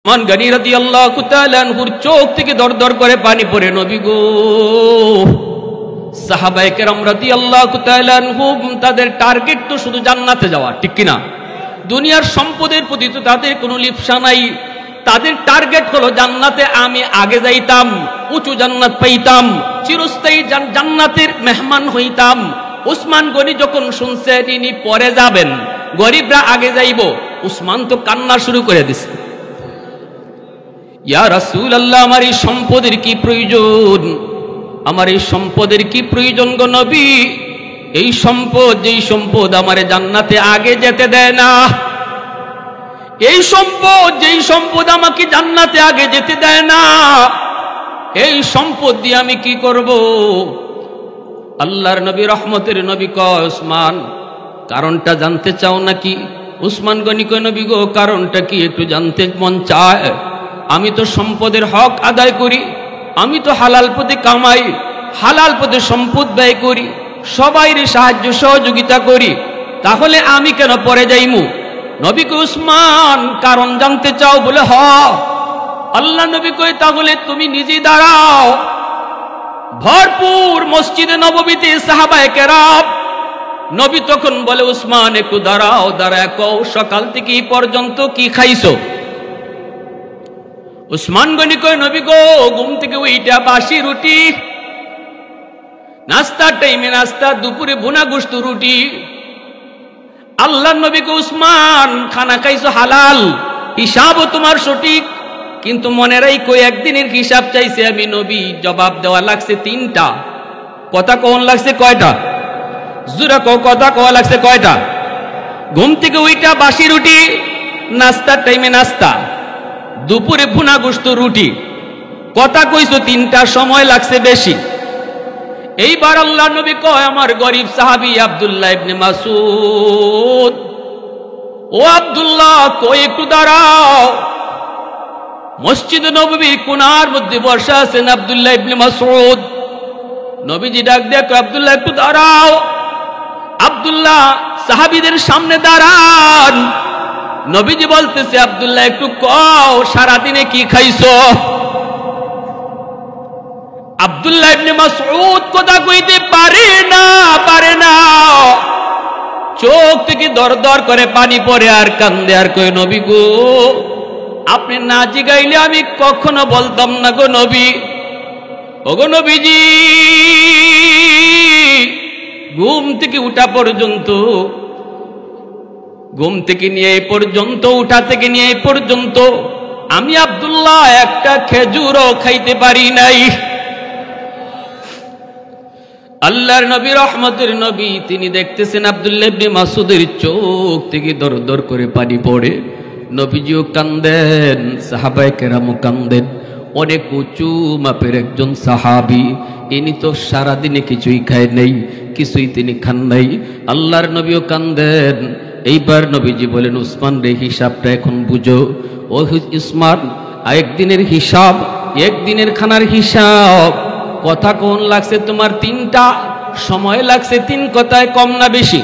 মান গনি রাদিয়াল্লাহু তাআলা আনহুর চোখ থেকে দরদর করে পানি পড়ে। নবী গো, সাহাবায়ে কেরাম রাদিয়াল্লাহু তাআলা আনহুম তাদের টার্গেট তো শুধু জান্নাতে যাওয়া, ঠিক কি না? দুনিয়ার সম্পদের প্রতি তো তাদের কোনো লিপ্সা নাই। তাদের টার্গেট হলো জান্নাতে আমি আগে যাইতাম, উঁচু জান্নাত পাইতাম, চিরস্থায়ী জান্নাতের মেহমান হইতাম। উসমান গনি যখন শুনছেন ইনি পরে যাবেন, গরিবরা আগে যাইব, উসমান তো কান্না শুরু করে দিছে। ইয়া রাসূলুল্লাহ, আমার এই সম্পদের কি প্রয়োজন? আমার এই সম্পদের কি প্রয়োজন গো নবী? এই সম্পদ, যেই সম্পদ আমারে জান্নাতে আগে যেতে দেয় না, এই সম্পদ, যেই সম্পদ আমাকে জান্নাতে আগে যেতে দেয় না, এই সম্পদ দিয়ে আমি কি করব? আল্লাহর নবী, রহমতের নবী কয়, উসমান কারণটা জানতে চাও নাকি? উসমান গনি কয়, নবী গো, কারণটা কি একটু জানতে মন চায়। আমি তো সম্পদের হক আদায় করি, আমি তো হালাল পথে কামাই, হালাল পথে সম্পদ ব্যয় করি, সবাইর সাহায্য সহযোগিতা করি, তাহলে আমি কেন পরে যাইমু? নবী কয়, উসমান কারণ জানতে চাও? বলে হ। আল্লাহ নবী কয়, তাহলে তুমি নিজে দাঁড়াও। ভরপুর মসজিদে নববীতে সাহাবায়ে কেরাম। নবী তখন বলে, উসমান একটু দাঁড়াও, দাঁড়ায় কও সকাল থেকে এই পর্যন্ত কি খাইছো? উসমান গনি কয়, নবী গো, ঘুম থেকে উইটা বাসি রুটি, নাস্তার টাইমে নাস্তা, দুপুরে ভুনা গোশত রুটি। আল্লাহ নবী কয়, উসমান খানা খাইছো হালাল, হিসাবও তোমার সঠিক, কিন্তু মনে রাখো একদিনের হিসাব চাইছে আমি নবী, জবাব দেওয়া লাগছে তিনটা। কথা কোন লাগছে কয়টা? জোরে কও, কথা কোয়া লাগছে কয়টা? ঘুম থেকে উইটা বাসি রুটি, নাস্তার টাইমে নাস্তা, দুপুরে ভুনা গোশত রুটি। কথা কইছো তিনটা, সময় লাগছে বেশি। এইবার আল্লাহ নবী কয়, আমার গরিব সাহাবী আব্দুল্লাহ ইবনে মাসউদ, ও আব্দুল্লাহ কই একটু দাঁড়াও। মসজিদ নববীর কোণার মধ্যে বসা আছেন আব্দুল্লাহ ইবনে মাসউদ। নবীজি ডাক দিয়ে কয়, আব্দুল্লাহ একটু দাঁড়াও। আব্দুল্লাহ সাহাবীদের সামনে দাঁড়ান। নবীজি বলতেছে, আব্দুল্লাহ একটু কও সারাদিনে কি খাইছো? আব্দুল্লাহ ইবনে মাসউদ কথা কইতে পারে না, চোখ থেকে দরদর করে পানি পড়ে আর কান্দে আর কয়, নবী গো, আপনি না জিগাইলে আমি কখনো বলতাম না গো নবী। ওগো নবীজি, ঘুম থেকে উঠা পর্যন্ত, ঘুম থেকে নিয়ে এই পর্যন্ত, উঠা থেকে নিয়ে এই পর্যন্ত আমি আব্দুল্লাহ একটা খেজুরও খাইতে পারি নাই। আল্লাহর নবী, রহমতের নবী, তিনি দেখতেছেন আব্দুল্লাহ ইবনে মাসউদের চোখ থেকে দরদর করে পানি পড়ে। নবীজিও কান্দেন, সাহাবায়ে কেরামও কান্দেন। অনেক উঁচু মাপের একজন সাহাবী, ইনি তো সারাদিনে কিছুই খায় নেই, কিছুই তিনি খান নাই। আল্লাহর নবীও কান্দেন। এইবার নবীজি বলেন, উসমান রে, হিসাবটা এখন বুঝো। ও উসমান, একদিনের হিসাব, একদিনের খানার হিসাব। কথা কোন লাগছে তোমার তিনটা, সময় লাগছে তিন কথায়, কম না বেশি?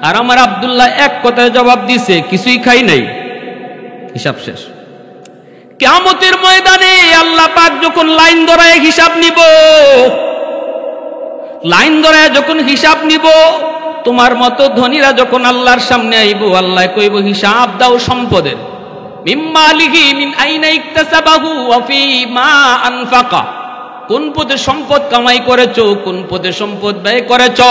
আর আমার আব্দুল্লাহ এক কথায় জবাব দিছে, কিছুই খাই নাই। হিসাব শেষ। কিয়ামতের ময়দানে আল্লাহ পাক যখন লাইন ধরায় হিসাব নিব, লাইন ধরায় যখন হিসাব নিব, তোমার মতো ধনীরা যখন আল্লাহর সামনে আইব, আল্লাহ কইব, হিসাব দাও সম্পদের। মিম্মালিহি মিন আইনা ইকতাসাবাহু ওয়া ফীমা আনফাকা। কোন পথে সম্পদ কামাই করেছো, কোন পথে সম্পদ ব্যয় করেছো,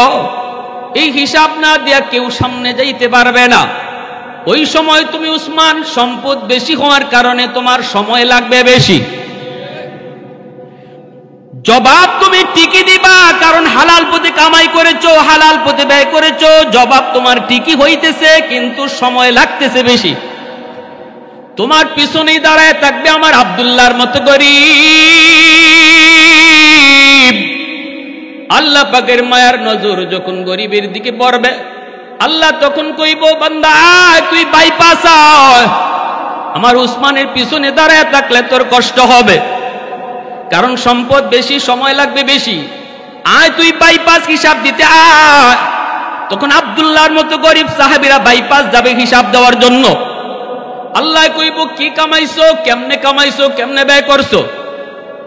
এই হিসাব না দিয়া কেউ সামনে যাইতে পারবে না। ওই সময় তুমি উসমান, সম্পদ বেশি হওয়ার কারণে তোমার সময় লাগবে বেশি, জবাব তুমি ঠিকই দিবা, কারণ হালাল পথে কামাই করেছো, হালাল পথে ব্যয় করেছো, জবাব তোমার ঠিকই হইতেছে, কিন্তু সময় লাগতেছে বেশি। তোমার পিছনেই দাঁড়ায় থাকবে আমার আব্দুল্লাহর মতো গরিব। আল্লাহ পাকের মায়ার নজর যখন গরিবের দিকে পড়বে, আল্লাহ তখন কইব, বান্দা তুই বাইপাস আয়। আমার উসমানের পিছনে দাঁড়ায় থাকলে তোর কষ্ট হবে, কারণ সম্পদ বেশি, সময় লাগবে বেশি। আয় তুই বাইপাস হিসাব দিতে আয়। তখন আব্দুল্লাহর মতো গরিব সাহাবীরা বাইপাস যাবে হিসাব দেওয়ার জন্য। আল্লাহ কইব কি কামাইছো, কেমনে ব্যয় করছো।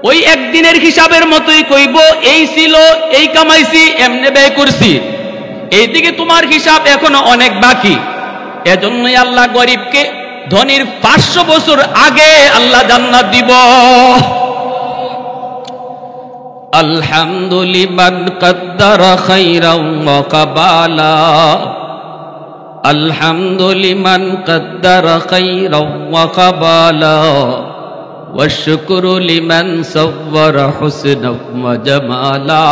ওই একদিনের হিসাবের মতোই কইব এই ছিল, এই কামাইছি, এমনে ব্যয় করছি। এইদিকে তোমার হিসাব এখনো অনেক বাকি। এজন্যই আল্লাহ গরিবকে ধনীর 500 বছর আগে আল্লাহ জান্নাত দিব। আলহামদুলিমান কদ্দারা খাইরাও ওয়া কাবালা, আলহামদুলিমান কদ্দারা খাইরাও ওয়া কাবালা, ওয়াশকুরু লিমান সাওয়ারা হুসনাও ওয়া জামালা,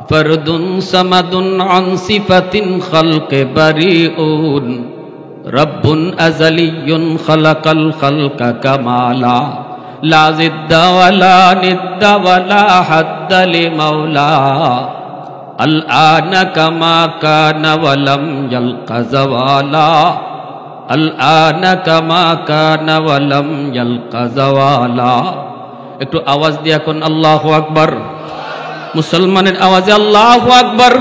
ফরদুন সামাদুন আন সিফাতিন খালকে বারিউন, রব্বুন আযালিয়্যুন খালাকাল খালকা কামালা, লা জিদ্দা ওয়ালা নিদ্দা ওয়ালা হাদ্দা লিমাওলা, আল আনা কামা কানা ওয়ালাম ইয়ালকা যাওয়ালা, আল আনা কামা কানা ওয়ালাম ইয়ালকা যাওয়ালা। একটু আওয়াজ দিয়ে এখন আল্লাহু আকবার। মুসলমানের আওয়াজে আল্লাহু আকবার।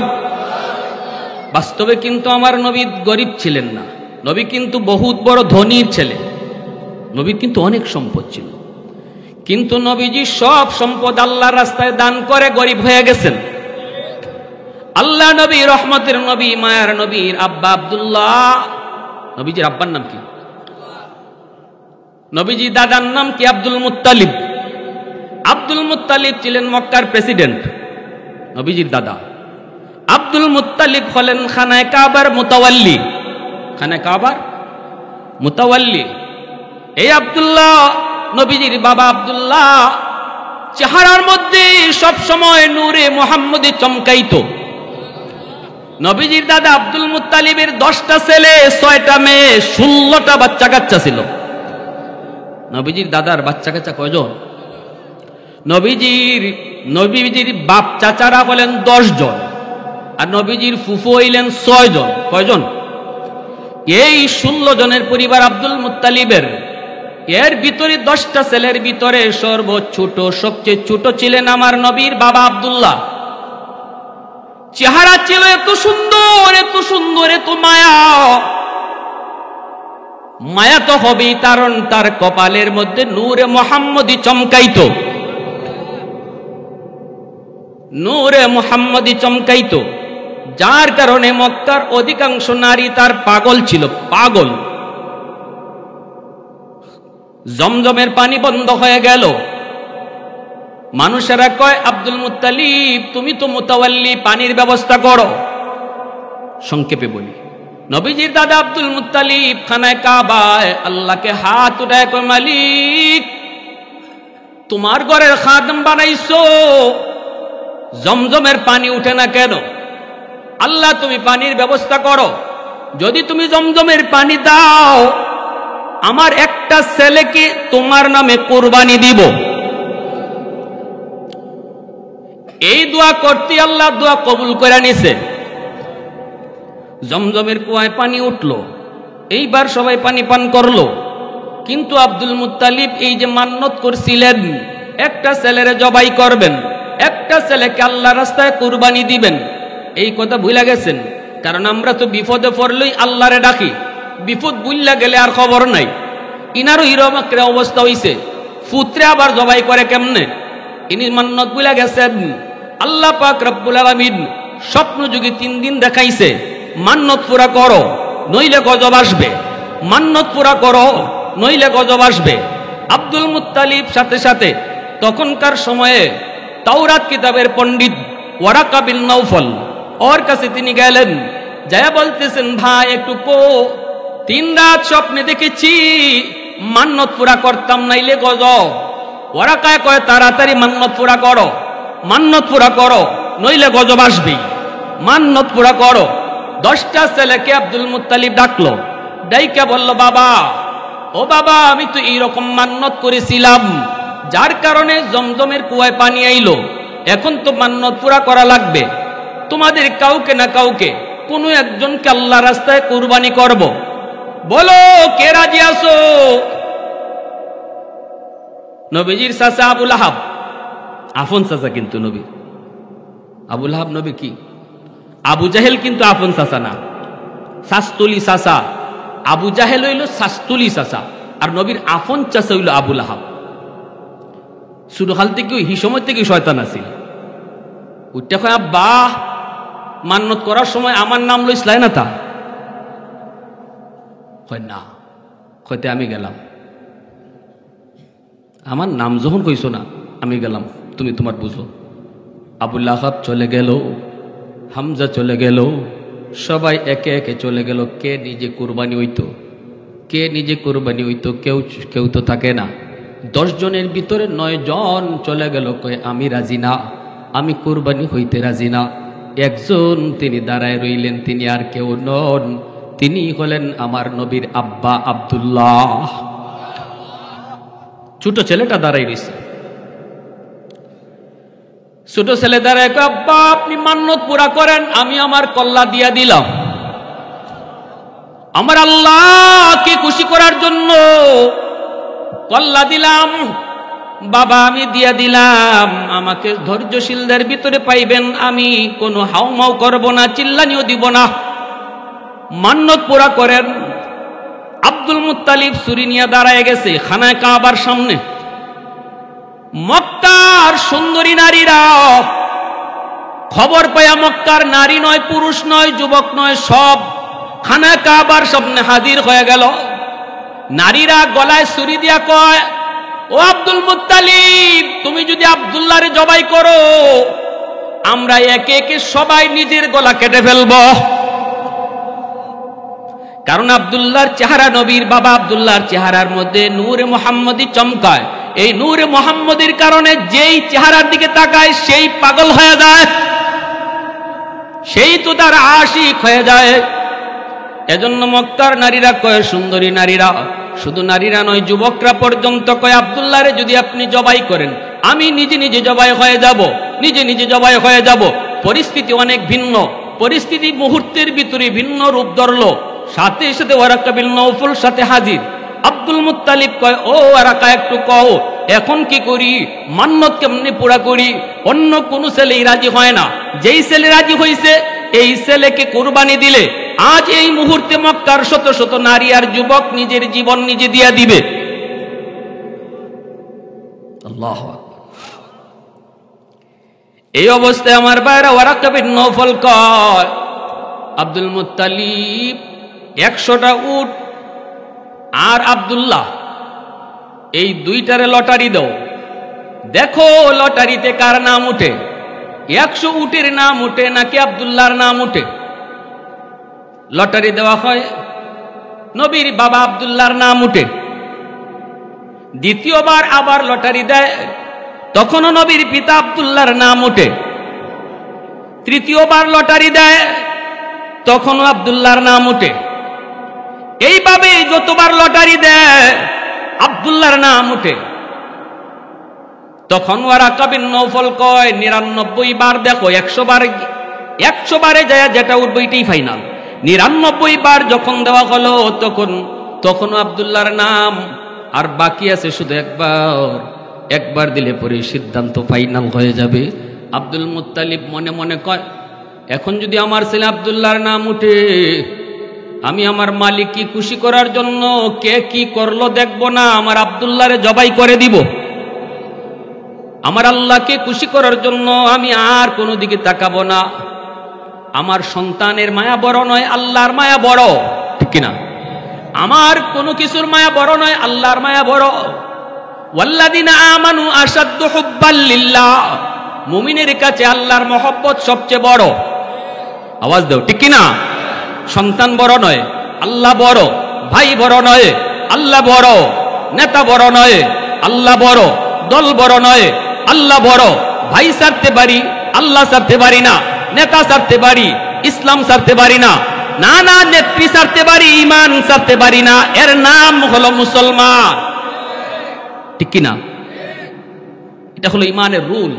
বাস্তবে কিন্তু আমার নবী গরিব ছিলেন না, নবী কিন্তু বহুত বড় ধনীর ছেলে, নবীর কিন্তু অনেক সম্পদ ছিল, কিন্তু নবীজি সব সম্পদ আল্লাহর রাস্তায় দান করে গরিব হয়ে গেছেন। আল্লাহ নবী, রহমতের নবী, মায়ার নবীর আব্বা আব্দুল্লাহ। নবীজির আব্বার নাম কি? নবীজি দাদার নাম কি? Abdul Muttalib. আব্দুল মুত্তালিব ছিলেন মক্কার প্রেসিডেন্ট। নবীজির দাদা আব্দুল মুত্তালিব হলেন খানায়ে কাবার মুতাওয়াল্লি। খানায়ে কাবার মুতাওয়াল্লি। এই আব্দুল্লাহ, নবীজির বাবা আব্দুল্লাহ, চেহারার মধ্যে সব সময় নূরে মুহাম্মদী চমকাইতো। নবীজির দাদা আব্দুল মুত্তালিবের 10টা ছেলে, 6টা মেয়ে, 16টা বাচ্চা কাচ্চা ছিল। নবীজির দাদার বাচ্চা কাচ্চা কয়জন? নবীজির বাপ চাচারা হলেন 10 জন, আর নবীজির ফুফু হইলেন 6 জন। কয়জন? এই 16 জনের পরিবার আব্দুল মুত্তালিবের। এর ভিতরে 10টা ছেলের ভিতরে সর্বছোট, সবচেয়ে ছোট ছিলেন আমার নবীর বাবা আব্দুল্লাহ। চেহারা ছিল এত সুন্দর, এত সুন্দর, এত মায়া। মায়া তো হবেই, কারণ তার কপালের মধ্যে নূরে মুহাম্মদী চমকাইতো, নূরে মুহাম্মদী চমকাইতো, যার কারণে মক্কার অধিকাংশ নারী তার পাগল ছিল, পাগল। জমজমের পানি বন্ধ হয়ে গেল। মানুষেরা কয়, আব্দুল মুত্তালিব তুমি তো মুতাওয়াল্লি, পানির ব্যবস্থা করো। সংক্ষেপে বলি, নবীজির দাদা আব্দুল মুত্তালিব খানায়ে কাবায় আল্লাহকে হাত উঠায় কয়, মালিক তোমার ঘরের খাদেম বানাইছো, জমজমের পানি উঠে না কেন? আল্লাহ তুমি পানির ব্যবস্থা করো। যদি তুমি জমজমের পানি দাও, আমার একটা ছেলেকে তোমার নামে কুরবানি দিব। এই দোয়া করতে আল্লাহ দোয়া কবুল করে নিছে। জমজমের কুয়ায় পানি উঠলো, এইবার সবাই পানি পান করলো। কিন্তু আব্দুল মুত্তালিব এই যে মান্নত করছিলেন একটা ছেলেরে জবাই করবেন, একটা ছেলেকে আল্লাহ রাস্তায় কুরবানি দিবেন, এই কথা ভুলে গেছেন। কারণ আমরা তো বিপদে পড়লেই আল্লাহরে ডাকি, বিপদ ভুললা গেলে আর খবর নাই। ইনারও হিরোমাকের অবস্থা হইছে, পুত্রে আবার জবাই করে কেমনে? ইনি মান্নত ভুলে গেছেন। আল্লাহ পাক রব্বুল আলামিন স্বপ্ন যুগে 3 দিন দেখাইছে, মান্নত পুরা করো নইলে গজব আসবে, মান্নত পুরা করো নইলে গজব আসবে। আব্দুল মুত্তালিব সাথে সাথে তখনকার সময়ে তাওরাত কিতাবের পণ্ডিত ওয়ারাকা বিন নওফল, ওর কাছে তিনি গেলেন, যায়া বলতেছেন, ভাই একটু কো, 3 রাত স্বপ্নে দেখেছি, মান্নত পুরা করতাম নাইলে গজব। ওয়ারাকায় কয়, তাড়াতাড়ি মান্নত পুরা করো, মান্নত পুরা করো নইলে গজব আসবে, মান্নত পুরা করো। 10টা ছেলেকে আব্দুল মুত্তালিব ডাকলো, ডাইকা বলল, বাবা, ও বাবা, আমি তো এইরকম মান্নত করেছিলাম, যার কারণে জমজমের কুয়ায় পানি আইলো, এখন তো মান্নত পুরা করা লাগবে। তোমাদের কাউকে না কাউকে কোনো একজনকে আল্লাহ রাস্তায় কুরবানি করব, বলো কে রাজি আছো? নবীজির চাচা আবুল আহাব, আপন চাচা কিন্তু নবী। আবুল আহাব নবী কি? আবু জাহেল কিন্তু আপন চাচা না, শাস্তুলি চাচা। আবু জাহেল হইল শাস্তুলি চাচা, আর নবীর আফন চাচা হইল আবুল আহাব। ছোটকাল থেকে ওই সময় থেকে শয়তান আছিল। উঠতে কয় আব্বা মান্নত করার সময় আমার নাম লইসলাই না তা? কয় না। কয়তে আমি গেলাম, আমার নাম যখন কইছো না আমি গেলাম, তুমি তোমার বুঝো। আবুল আহাব চলে গেল, হামজা চলে গেল, সবাই একে একে চলে গেল। কে নিজে কুরবানি হইতো, কে নিজে কুরবানি হইতো? কেউ তো থাকে না। 10 জনের ভিতরে 9 জন চলে গেল, কয়ে আমি রাজি না, আমি কুরবানি হইতে রাজি না। একজন তিনি দাঁড়ায় রইলেন, তিনি আর কেউ নন, তিনি হলেন আমার নবীর আব্বা আব্দুল্লাহ। ছোট ছেলেটা দাঁড়াই রয়েছে। ছোট ছেলে দাঁড়ায়, আব্বা আপনি মান্নত পুরা করেন, আমি আমার কল্লা দিয়া দিলাম, আমার আল্লাহকে খুশি করার জন্য কল্লা দিলাম। বাবা আমি দিয়া দিলাম, আমাকে ধৈর্যশীলদের ভিতরে পাইবেন, আমি কোনো হাউমাউ করব না, চিল্লানিও দিব না, মান্নত পুরা করেন। আব্দুল মুত্তালিব ছুরি নিয়ে দাঁড়ায় গেছে খানায় কাবার সামনে। মক্কার সুন্দরী নারীরা খবর পায়া, মক্কার নারী নয়, পুরুষ নয়, যুবক নয়, সব খানায় কাবার সামনে হাজির হয়ে গেল। নারীরা গলায় ছুরি দিয়া কয়, ও আব্দুল মুত্তালিব, তুমি যদি আব্দুল্লাহরে জবাই করো, আমরা একে একে সবাই নিজের গলা কেটে ফেলব। কারণ আব্দুল্লাহর চেহারা, নবীর বাবা আব্দুল্লাহর চেহারার মধ্যে নূরে মুহাম্মদী চমকায়। এই নূরে মুহাম্মদীর কারণে যেই চেহারার দিকে তাকায় সেই পাগল হয়ে যায়, সেই তো তার আশিক হয়ে যায়। এজন্য মক্কার নারীরা কয়, সুন্দরী নারীরা, শুধু নারীরা নয়, যুবকরা পর্যন্ত কয়, আব্দুল্লাহরে যদি আপনি জবাই করেন, আমি নিজে নিজে জবাই হয়ে যাব, নিজে নিজে জবাই হয়ে যাব। পরিস্থিতি অনেক ভিন্ন, পরিস্থিতি মুহূর্তের ভিতরে ভিন্ন রূপ ধরল। সাথে সাথে ওয়ারাকা বিন নওফল সাথে হাজির। আব্দুল মুত্তালিব কয়, ও ওয়ারাকা একটু কও, এখন কি করি, মান্নত কেমনে পুরা করি? অন্য কোন ছেলেই রাজি হয় না, যেই ছেলে রাজি হয়েছে এই ছেলেকে কুরবানি দিলে আজ এই মুহূর্তে মক্কার শত শত নারী আর যুবক নিজের জীবন নিজে দিয়া দিবে। আল্লাহু আকবার। এই অবস্থায় আমার ভাইরা, ওয়ারাকা বিন নওফল কয়, আব্দুল মুত্তালিব 100টা উট আর আব্দুল্লাহ এই দুইটারে লটারি দাও, দেখো লটারিতে কার নাম উঠে, 100 উটের নাম উঠে নাকি আব্দুল্লাহর নাম উঠে। লটারি দেওয়া হয়, নবীর বাবা আব্দুল্লাহর নাম উঠে। দ্বিতীয়বার আবার লটারি দেয়, তখনও নবীর পিতা আব্দুল্লাহর নাম উঠে। তৃতীয়বার লটারি দেয়, তখনও আব্দুল্লাহর নাম উঠে। এইভাবে যতবার লটারি দেয় আব্দুল্লাহর নাম উঠে। তখন ওয়ারাকা বিন নওফল কয়, 99 বার দেখো, 100 বারে যায় যেটা উঠবে এটাই ফাইনাল। 99 বার যখন দেওয়া হলো, তখন আব্দুল্লাহর নাম, আর বাকি আছে শুধু একবার দিলে পরে সিদ্ধান্ত ফাইনাল হয়ে যাবে। আব্দুল মুত্তালিব মনে মনে কয়, এখন যদি আমার ছেলে আব্দুল্লাহর নাম উঠে, আমি আমার মালিককে খুশি করার জন্য কে কি করলো দেখব না, আমার আব্দুল্লাহরে জবাই করে দিব। আমার আল্লাহকে খুশি করার জন্য আমি আর কোনো দিকে তাকাবো না। আমার সন্তানের মায়া বড় নয়, আল্লাহর মায়া বড়, ঠিক কিনা? আমার কোনো কিছুর মায়া বড় নয়, আল্লাহর মায়া বড়। ওয়াল্লাযিনা আমানু আশাদ্দু হুব্বাল লিল্লাহ, মুমিনের কাছে আল্লাহর মহব্বত সবচেয়ে বড়। আওয়াজ দাও, ঠিক কিনা? সন্তান বড় নয়, আল্লাহ বড়। ভাই বড় নয়, আল্লাহ বড়। নেতা বড় নয়, আল্লাহ বড়। দল বড় নয়, আল্লাহ বড়। ভাই ছাড়তে পারি, আল্লাহ ছাড়তে পারি না। নেতা ছাড়তে পারি, ইসলাম ছাড়তে পারি না। না না, নেত্রী ছাড়তে পারি, ইমান ছাড়তে পারি না। এর নাম হলো মুসলমান, ঠিক কিনা? এটা হলো ইমানের রুল।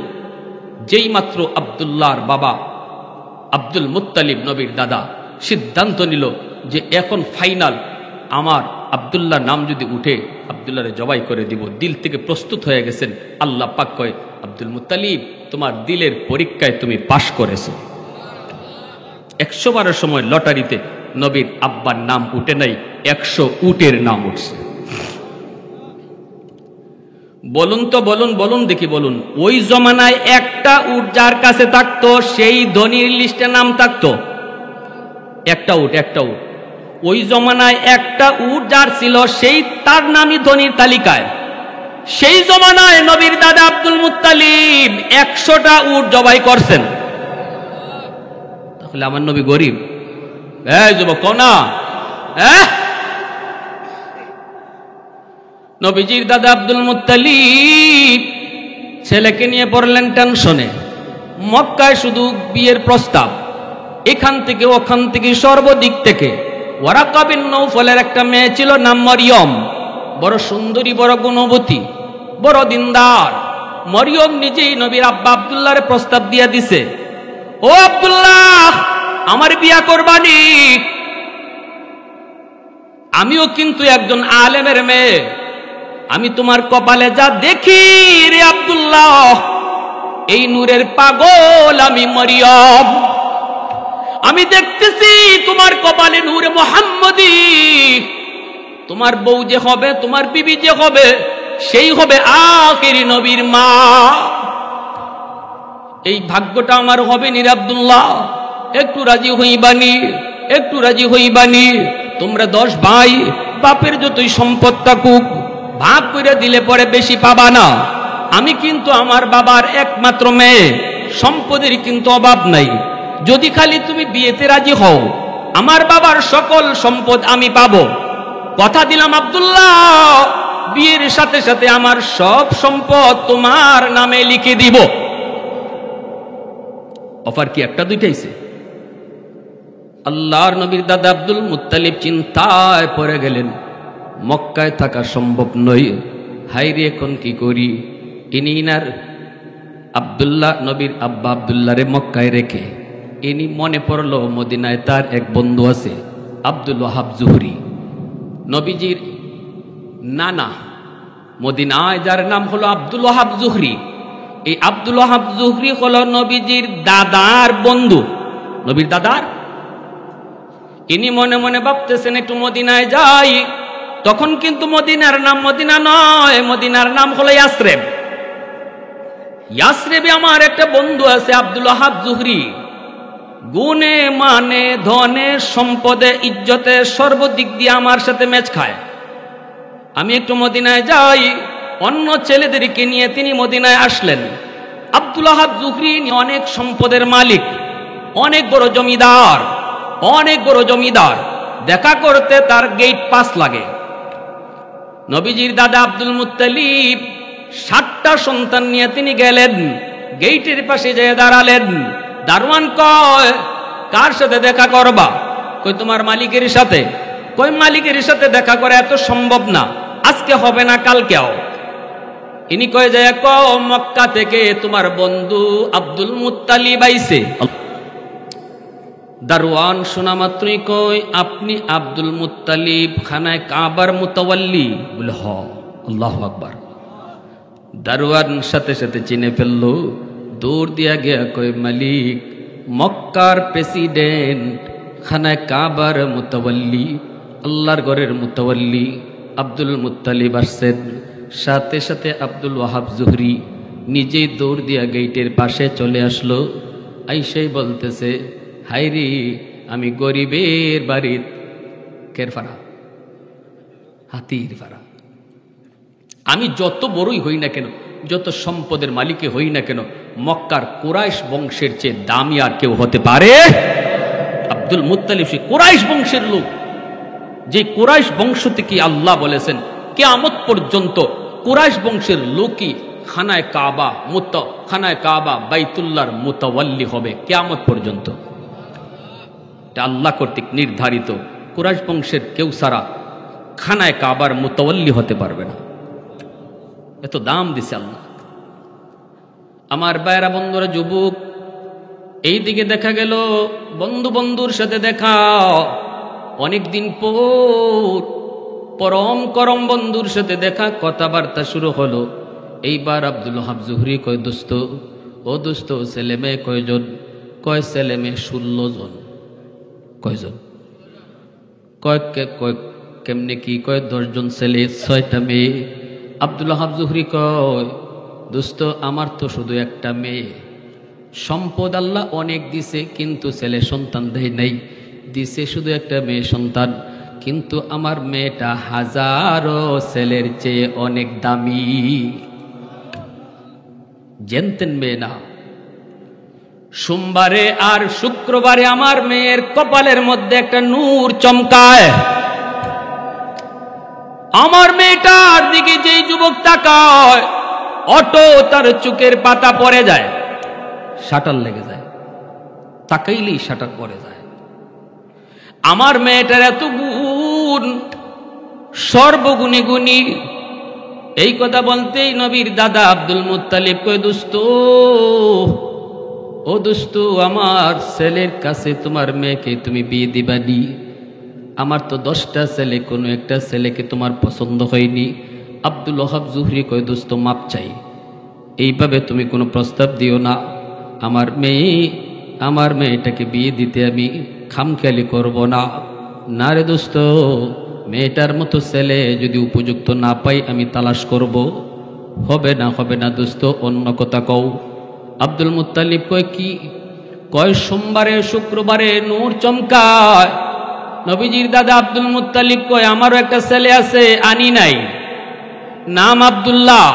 যেই মাত্র আব্দুল্লাহর বাবা আব্দুল মুত্তালিব, নবীর দাদা, সিদ্ধান্ত নিল যে এখন ফাইনাল, আমার আব্দুল্লাহর নাম যদি উঠে আব্দুল্লাহরে জবাই করে দিব, দিল থেকে প্রস্তুত হয়ে গেছেন। আল্লাহ পাক কয়, আব্দুল মুত্তালিব, তোমার দিলের পরীক্ষায় তুমি পাশ করেছো। 100 বারের সময় লটারিতে নবীর আব্বার নাম উঠে নাই, 100 উটের নাম উঠছে। বলুন তো, বলুন দেখি, বলুন ওই জমানায় একটা উট যার কাছে থাকতো সেই ধনীর লিস্টে নাম থাকতো? একটা উট। ওই জমানায় একটা উট যার ছিল সেই তার নামই ধনীর তালিকায়। সেই জমানায় নবীর দাদা আব্দুল মুত্তালিব 100টা উট জবাই করছেন। তাহলে আমার নবী গরিব? এই যুবক কোনা, নবীজির দাদা আব্দুল মুত্তালিব ছেলেকে নিয়ে পড়লেন টেনশনে। মক্কায় শুধু বিয়ের প্রস্তাব, এখান থেকে ওখান থেকে সর্বদিক থেকে। ওয়ারাকা বিন নৌফলের একটা মেয়ে ছিল, নাম মরিয়ম, বড় সুন্দরী, বড় গুণবতী, বড় দিনদার। মরিয়ম নিজেই নবীর আব্বা আব্দুল্লাহর প্রস্তাব দিয়া দিছে, ও আব্দুল্লাহ আমার বিয়া করবানি, আমিও কিন্তু একজন আলেমের মেয়ে, আমি তোমার কপালে যা দেখি রে আব্দুল্লাহ, এই নূরের পাগল আমি মরিয়ম। আমি দেখতেছি তোমার কপালে নূরে মুহাম্মদী, তোমার বউ যে হবে, তোমার বিবি যে হবে, সেই হবে আখিরি নবীর মা। এই ভাগ্যটা আমার হবে নি রে আব্দুল্লাহ, একটু রাজি হইবানি, একটু রাজি হইবানি। তোমরা 10 ভাই, বাপের যতই সম্পদ থাকুক ভাগ করে দিলে পরে বেশি পাবা না। আমি কিন্তু আমার বাবার একমাত্র মেয়ে, সম্পদের কিন্তু অভাব নাই। যদি খালি তুমি বিয়েতে রাজি হও, আমার বাবার সকল সম্পদ আমি পাবো। কথা দিলাম আব্দুল্লাহ, বিয়ের সাথে সাথে আমার সব সম্পদ তোমার নামে লিখে দিব। অফার কি একটা দুইটাইছে? আল্লাহর নবীর দাদা আব্দুল মুত্তালিব চিন্তায় পড়ে গেলেন, মক্কায় থাকা সম্ভব নয়, হাইরে এখন কি করি। ইনার আব্দুল্লাহ, নবীর আব্বা আব্দুল্লাহরে মক্কায় রেখে ইনি মনে পড়ল মদিনায় তার এক বন্ধু আছে আব্দুল ওয়াহাব জুহরি, নবীজির নানা, মদিনায় যার নাম হলো আব্দুল ওয়াহাব জুহরি। এই আব্দুল ওয়াহাব জুহরি হলো নবীজির দাদার বন্ধু, নবীর দাদার। ইনি মনে মনে ভাবতেছেন একটু মদিনায় যাই। তখন কিন্তু মদিনার নাম মদিনা নয়, মদিনার নাম হলো ইয়াসরেব। ইয়াসরেবে আমার একটা বন্ধু আছে আব্দুল ওয়াহাব জুহরি, গুণে মানে ধনে সম্পদে ইজ্জতে সর্বদিক দিয়ে আমার সাথে ম্যাচ খায়। আমি একটু মদিনায় যাই। অন্য ছেলেদেরকে নিয়ে তিনি মদিনায় আসলেন। আব্দুল ওয়াহাব জুহরি অনেক সম্পদের মালিক, অনেক বড় জমিদার, অনেক বড় জমিদার। দেখা করতে তার গেট পাস লাগে। নবীজির দাদা আব্দুল মুত্তালিব 7টা সন্তান নিয়ে তিনি গেলেন, গেটের পাশে যেয়ে দাঁড়ালেন। দারোয়ান কয়, কার সাথে দেখা করবা? কই তোমার মালিকের সাথে। কই মালিকের সাথে দেখা করা এত সম্ভব না, আজকে হবে না কালকেও। ইনি কয়ে যায়, মক্কা থেকে তোমার বন্ধু আব্দুল মুত্তালিব আইছে। দারোয়ান শোনা মাত্রই কই, আপনি আব্দুল মুত্তালিব খানায় কাবার মুতাওয়াল্লি? বলে হ। আল্লাহু আকবার। দারোয়ান সাথে সাথে চিনে ফেললো, দৌড় দিয়া গিয়া কই, মালিক মক্কার প্রেসিডেন্ট, খানায় কাবার মুতাওয়াল্লি, আল্লাহর ঘরের মুতাওয়াল্লি আব্দুল মুত্তালিব আসছেন। সাথে সাথে আব্দুল ওয়াহাব জুহরি নিজেই দৌড় দিয়া গেটের পাশে চলে আসলো। আইসাই বলতেছে, হাইরি আমি গরিবের বাড়ির কেরফারা, হাতির ফারা। আমি যত বড়ই হই না কেন, যত সম্পদের মালিকে হই না কেন, মক্কার কুরাইশ বংশের চেয়ে দামি আর কেউ হতে পারে? আব্দুল মুত্তালিব সেই কুরাইশ বংশের লোক, যে কুরাইশ বংশ থেকে আল্লাহ বলেছেন কিয়ামত পর্যন্ত কুরাইশ বংশের লোকই খানায় কাবা বাইতুল্লাহর মুতাওয়াল্লি হবে কিয়ামত পর্যন্ত। এটা আল্লাহ কর্তৃক নির্ধারিত। কুরাইশ বংশের কেউ সারা খানায় কাবার মুতাওয়াল্লি হতে পারবে না। এত দাম দিছে আল্লাহ। আমার বাইরা বন্ধুরা, যুবক, এই দিকে দেখা গেল বন্ধুর সাথে দেখা, অনেকদিন পর পরম করম বন্ধুর সাথে দেখা, কথাবার্তা শুরু হলো। এইবার আব্দুল ওয়াহাব জুহরি কয়, দোস্ত, ও দোস্ত, ছেলে মেয়ে কয়জন? কয় ছেলে মেয়ে 16 জন। কয়জন? কয় কেমনে কি? কয় 10 জন ছেলে 6টা মেয়ে। আব্দুল ওয়াহাব জুহরি কয় দোস্ত আমার তো শুধু একটা মেয়ে, সম্পদ আল্লাহ অনেক দিছে কিন্তু ছেলে সন্তান দেয় নাই, দিছে শুধু একটা মেয়ে সন্তান, কিন্তু আমার মেয়েটা হাজারো ছেলের চেয়ে অনেক দামি। জানতেন মেয়ে না। সোমবারে আর শুক্রবারে আমার মেয়ের কপালের মধ্যে একটা নূর চমকায়। আমার মেয়েটার দিকে যেই যুবক তাকায় অটো তার চোখের পাতা পড়ে যায়, শাটার লেগে যায়, তাকাইলেই শাটার পড়ে যায়। আমার মেয়েটার এত গুণ, সর্বগুণী গুণী। এই কথা বলতেই নবীর দাদা আব্দুল মুত্তালিব কয় দোস্ত, ও দোস্ত, আমার ছেলের কাছে তোমার মেয়েকে তুমি বিয়ে দিবানি? আমার তো 10টা ছেলে, কোনো একটা ছেলেকে তোমার পছন্দ হয়নি। আব্দুল ওয়াহাব জুহরি কয় দোস্ত মাপ চাই, এইভাবে তুমি কোনো প্রস্তাব দিও না। আমার মেয়েটাকে বিয়ে দিতে আমি খামখেয়ালি করব না। না রে দোস্ত, মেয়েটার মতো ছেলে যদি উপযুক্ত না পাই আমি তালাশ করব। হবে না দোস্ত, অন্য কথা কও। আব্দুল মুত্তালিব কয় কি? কয় সোমবারে শুক্রবারে নূর চমকায়। নবীজির দাদা আব্দুল মুত্তালিব কয় আমারও একটা ছেলে আছে, আনি নাই, নাম আব্দুল্লাহ,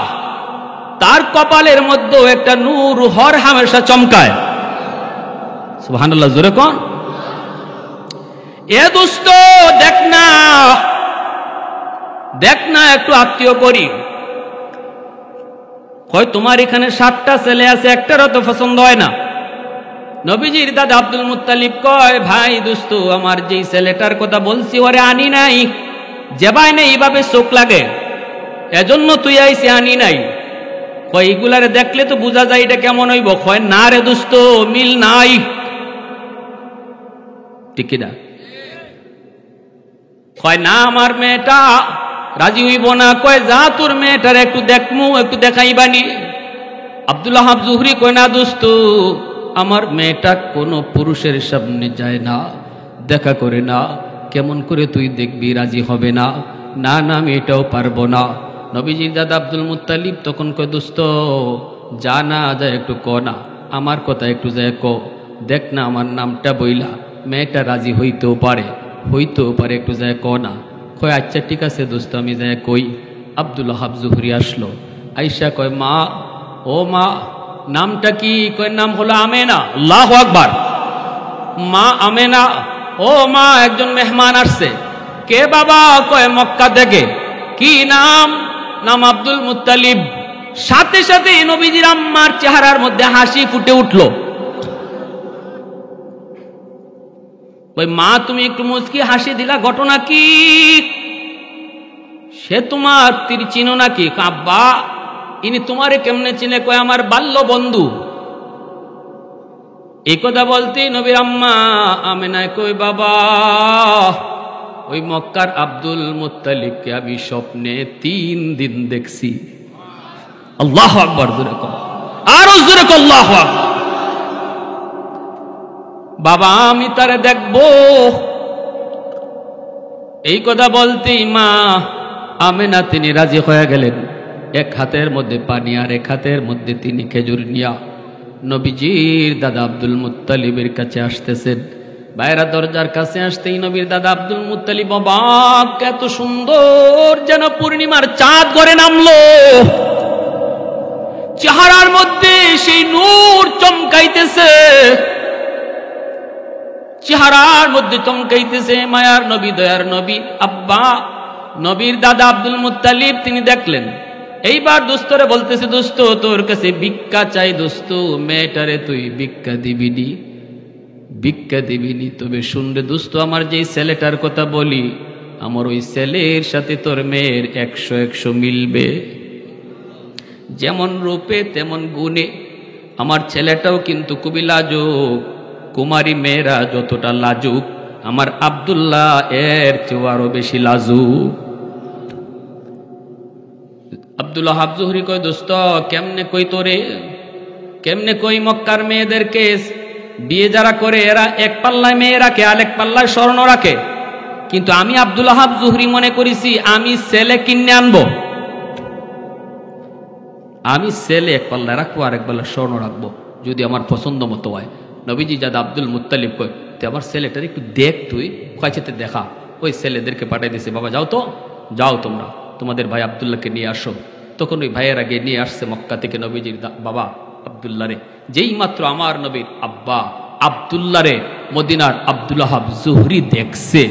তার কপালের মধ্যে একটা নূর হর হামেশা চমকায়। সুবহানাল্লাহ, জোরে কোন। এ দোস্ত দেখ না একটু আত্মীয় করি। কয় তোমার এখানে 7টা ছেলে আছে, একটারও তো পছন্দ হয় না। নবীজির দাদা আব্দুল মুত্তালিব কয় ভাই দোস্ত, আমার যেই ছেলেটার কথা বলছি ওরে আনি নাই, যেবাই নেই এইভাবে চোখ লাগে, এজন্য তুই আইসি, আনি নাই। কয় এগুলারে দেখলে তো বোঝা যায় এটা কেমন হইব। কয় না রে দোস্ত, মিল নাই, ঠিক না? কয় না আমার মেয়েটা রাজি হইব না। কয় যা তোর মেয়েটার একটু দেখমু, একটু দেখাইবানি। আব্দুল ওয়াহাব জুহরি কয় না দোস্ত, আমার মেয়েটা কোনো পুরুষের সামনে যায় না, দেখা করে না, কেমন করে তুই দেখবি রাজি হবে না? না আমি এটাও পারবো না। নবীজির দাদা আব্দুল মুত্তালিব তখন কয় দোস্ত যা না যায় একটু ক না, আমার কথা একটু যায় ক, দেখ না আমার নামটা বইলা, মেয়েটা রাজি হইতেও পারে, একটু যায় ক না। কয় আচ্ছা ঠিক আছে দোস্ত, আমি যায় কই। আব্দুল ওয়াহাব জুহরি আসলো, আইসা কয় মা, ও মা, নামটা কি? কয় নাম হলো আমেনা। আল্লাহু আকবার। মা আমেনা, ও মা একজন মেহমান আসছে। কে বাবা? কয় মক্কা থেকে। কি নাম? নাম আব্দুল মুত্তালিব। সাথে সাথে নবীজির আম্মার চেহারার মধ্যে হাসি ফুটে উঠল। ওই মা তুমি একটু মুচকি হাসি দিলা, ঘটনা কি? সে তোমার তীর চিনো নাকি? আব্বা ইনি তোমারে কেমনে চিনে? কয় আমার বাল্য বন্ধু। এই কথা বলতে নবীর আম্মা আমেনায় কই বাবা, ওই মক্কার আব্দুল মুত্তালিবকে আমি স্বপ্নে 3 দিন দেখছি। আল্লাহু আকবার, জোরে কর, আরো জোরে কর, আল্লাহু আকবার। বাবা আমি তারে দেখবো। এই কথা বলতেই মা আমেনা তিনি রাজি হয়ে গেলেন। এক হাতের মধ্যে পানি আর এক হাতের মধ্যে তিনি খেজুর নিয়া নবীজির দাদা আব্দুল মুত্তালিবের কাছে আসতেছেন। বাইরা দরজার কাছে আসতেই নবীর দাদা আব্দুল মুত্তালিব অবাক, এত সুন্দর যেন পূর্ণিমার চাঁদ ঘরে নামলো। চেহারার মধ্যে সেই নূর চমকাইতেছে, চেহারার মধ্যে চমকাইতেছে। মায়ার নবী, দয়ার নবী, আব্বা নবীর দাদা আব্দুল মুত্তালিব তিনি দেখলেন। এইবার দোস্তরে বলতেছে, দোস্ত তোর কাছে ভিক্ষা চাই। দোস্ত মেয়েটারে তুই ভিক্ষা দিবিনি, ভিক্ষা দিবিনি। তবে শুনলে দোস্ত, আমার যে ছেলেটার কথা বলি, আমার ওই ছেলের সাথে তোর মেয়ের 100 মিলবে, যেমন রূপে তেমন গুণে। আমার ছেলেটাও কিন্তু খুবই লাজুক, কুমারী মেয়েরা যতটা লাজুক, আমার আব্দুল্লাহ এর চেয়ে আরো বেশি লাজুক। আব্দুল ওয়াহাব জুহরি কয় দোস্ত কেমনে কই তোরে, কেমনে কই? মক্কার মেয়েদেরকে বিয়ে যারা করে এরা এক পাল্লায় মেয়ে রাখে আর এক পাল্লায় স্বর্ণ রাখে। কিন্তু আমি আব্দুল ওয়াহাব জুহরি মনে করেছি আমি ছেলে কিনে আনবো, আমি ছেলে এক পাল্লা রাখবো আর এক পাল্লা স্বর্ণ রাখবো যদি আমার পছন্দ মতো হয়। নবীজি দাদা আব্দুল মুত্তালিব কয় তুই আমার ছেলেটার একটু দেখ, তুই কয়েছে দেখা। ওই ছেলেদেরকে পাঠিয়ে দিয়েছে, বাবা যাও তো, যাও তোমরা তোমাদের ভাই আবদুল্লাহকে নিয়ে আসো। তখন ওই ভাইয়ের আগে নিয়ে আসছে মক্কা থেকে নবীজির বাবা আবদুল্লাহ রে। যেই মাত্র আমার নবীর আব্বা আবদুল্লাহ রে মদিনার আব্দুল ওয়াহাব জুহরি দেখছে,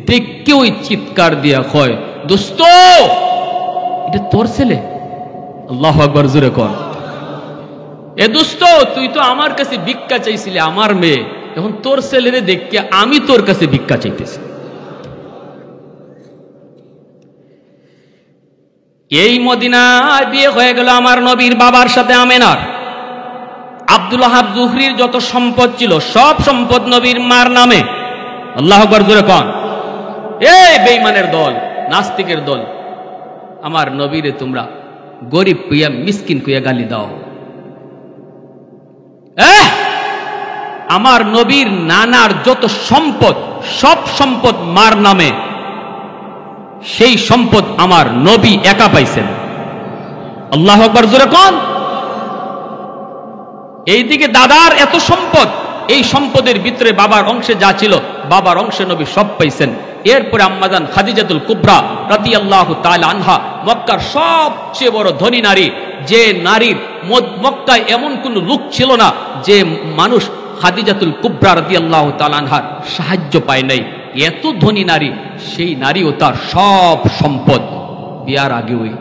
দেখকে ওই চিৎকার দিয়া কয় দোস্ত এটা তোর ছেলে? আল্লাহু আকবার, জোরে কর। এ দোস্ত তুই তো আমার কাছে ভিক্ষা চাইছিলি, আমার মেয়ে, এখন তোর ছেলেরে দেখকে আমি তোর কাছে ভিক্ষা চাইতেছি। এই মদিনায় বিয়ে হয়ে গেল আমার নবীর বাবার সাথে আমেনার। আব্দুল ওয়াহাব জুহরির যত সম্পদ ছিল সব সম্পদ নবীর মার নামে। আল্লাহু আকবার, জোরে কর। এই বেঈমানের দল, নাস্তিকের দল, আমার নবীরে তোমরা গরিব কইয়া মিসকিন কইয়া গালি দাও। আমার নবীর নানার যত সম্পদ সব সম্পদ মার নামে, সেই সম্পদ আমার নবী একা পাইছেন। আল্লাহু আকবার, জোরে কোন। এইদিকে দাদার এত সম্পদ, এই সম্পদের ভিতরে বাবার অংশে যা ছিল বাবার অংশে নবী সব পাইছেন। এরপরে আম্মাজান খাদিজাতুল কুবরা রাদিয়াল্লাহু তাআলা আনহা, মক্কার সবচেয়ে বড় ধনী নারী, যে নারীর মক্কায় এমন কোন লোক ছিল না যে মানুষ খাদিজাতুল কুবরা রাদিয়াল্লাহু তাআলা আনহার সাহায্য পায় নাই, এত ধনী নারী, সেই নারীও তার সব সম্পদ বিয়ার আগে ওই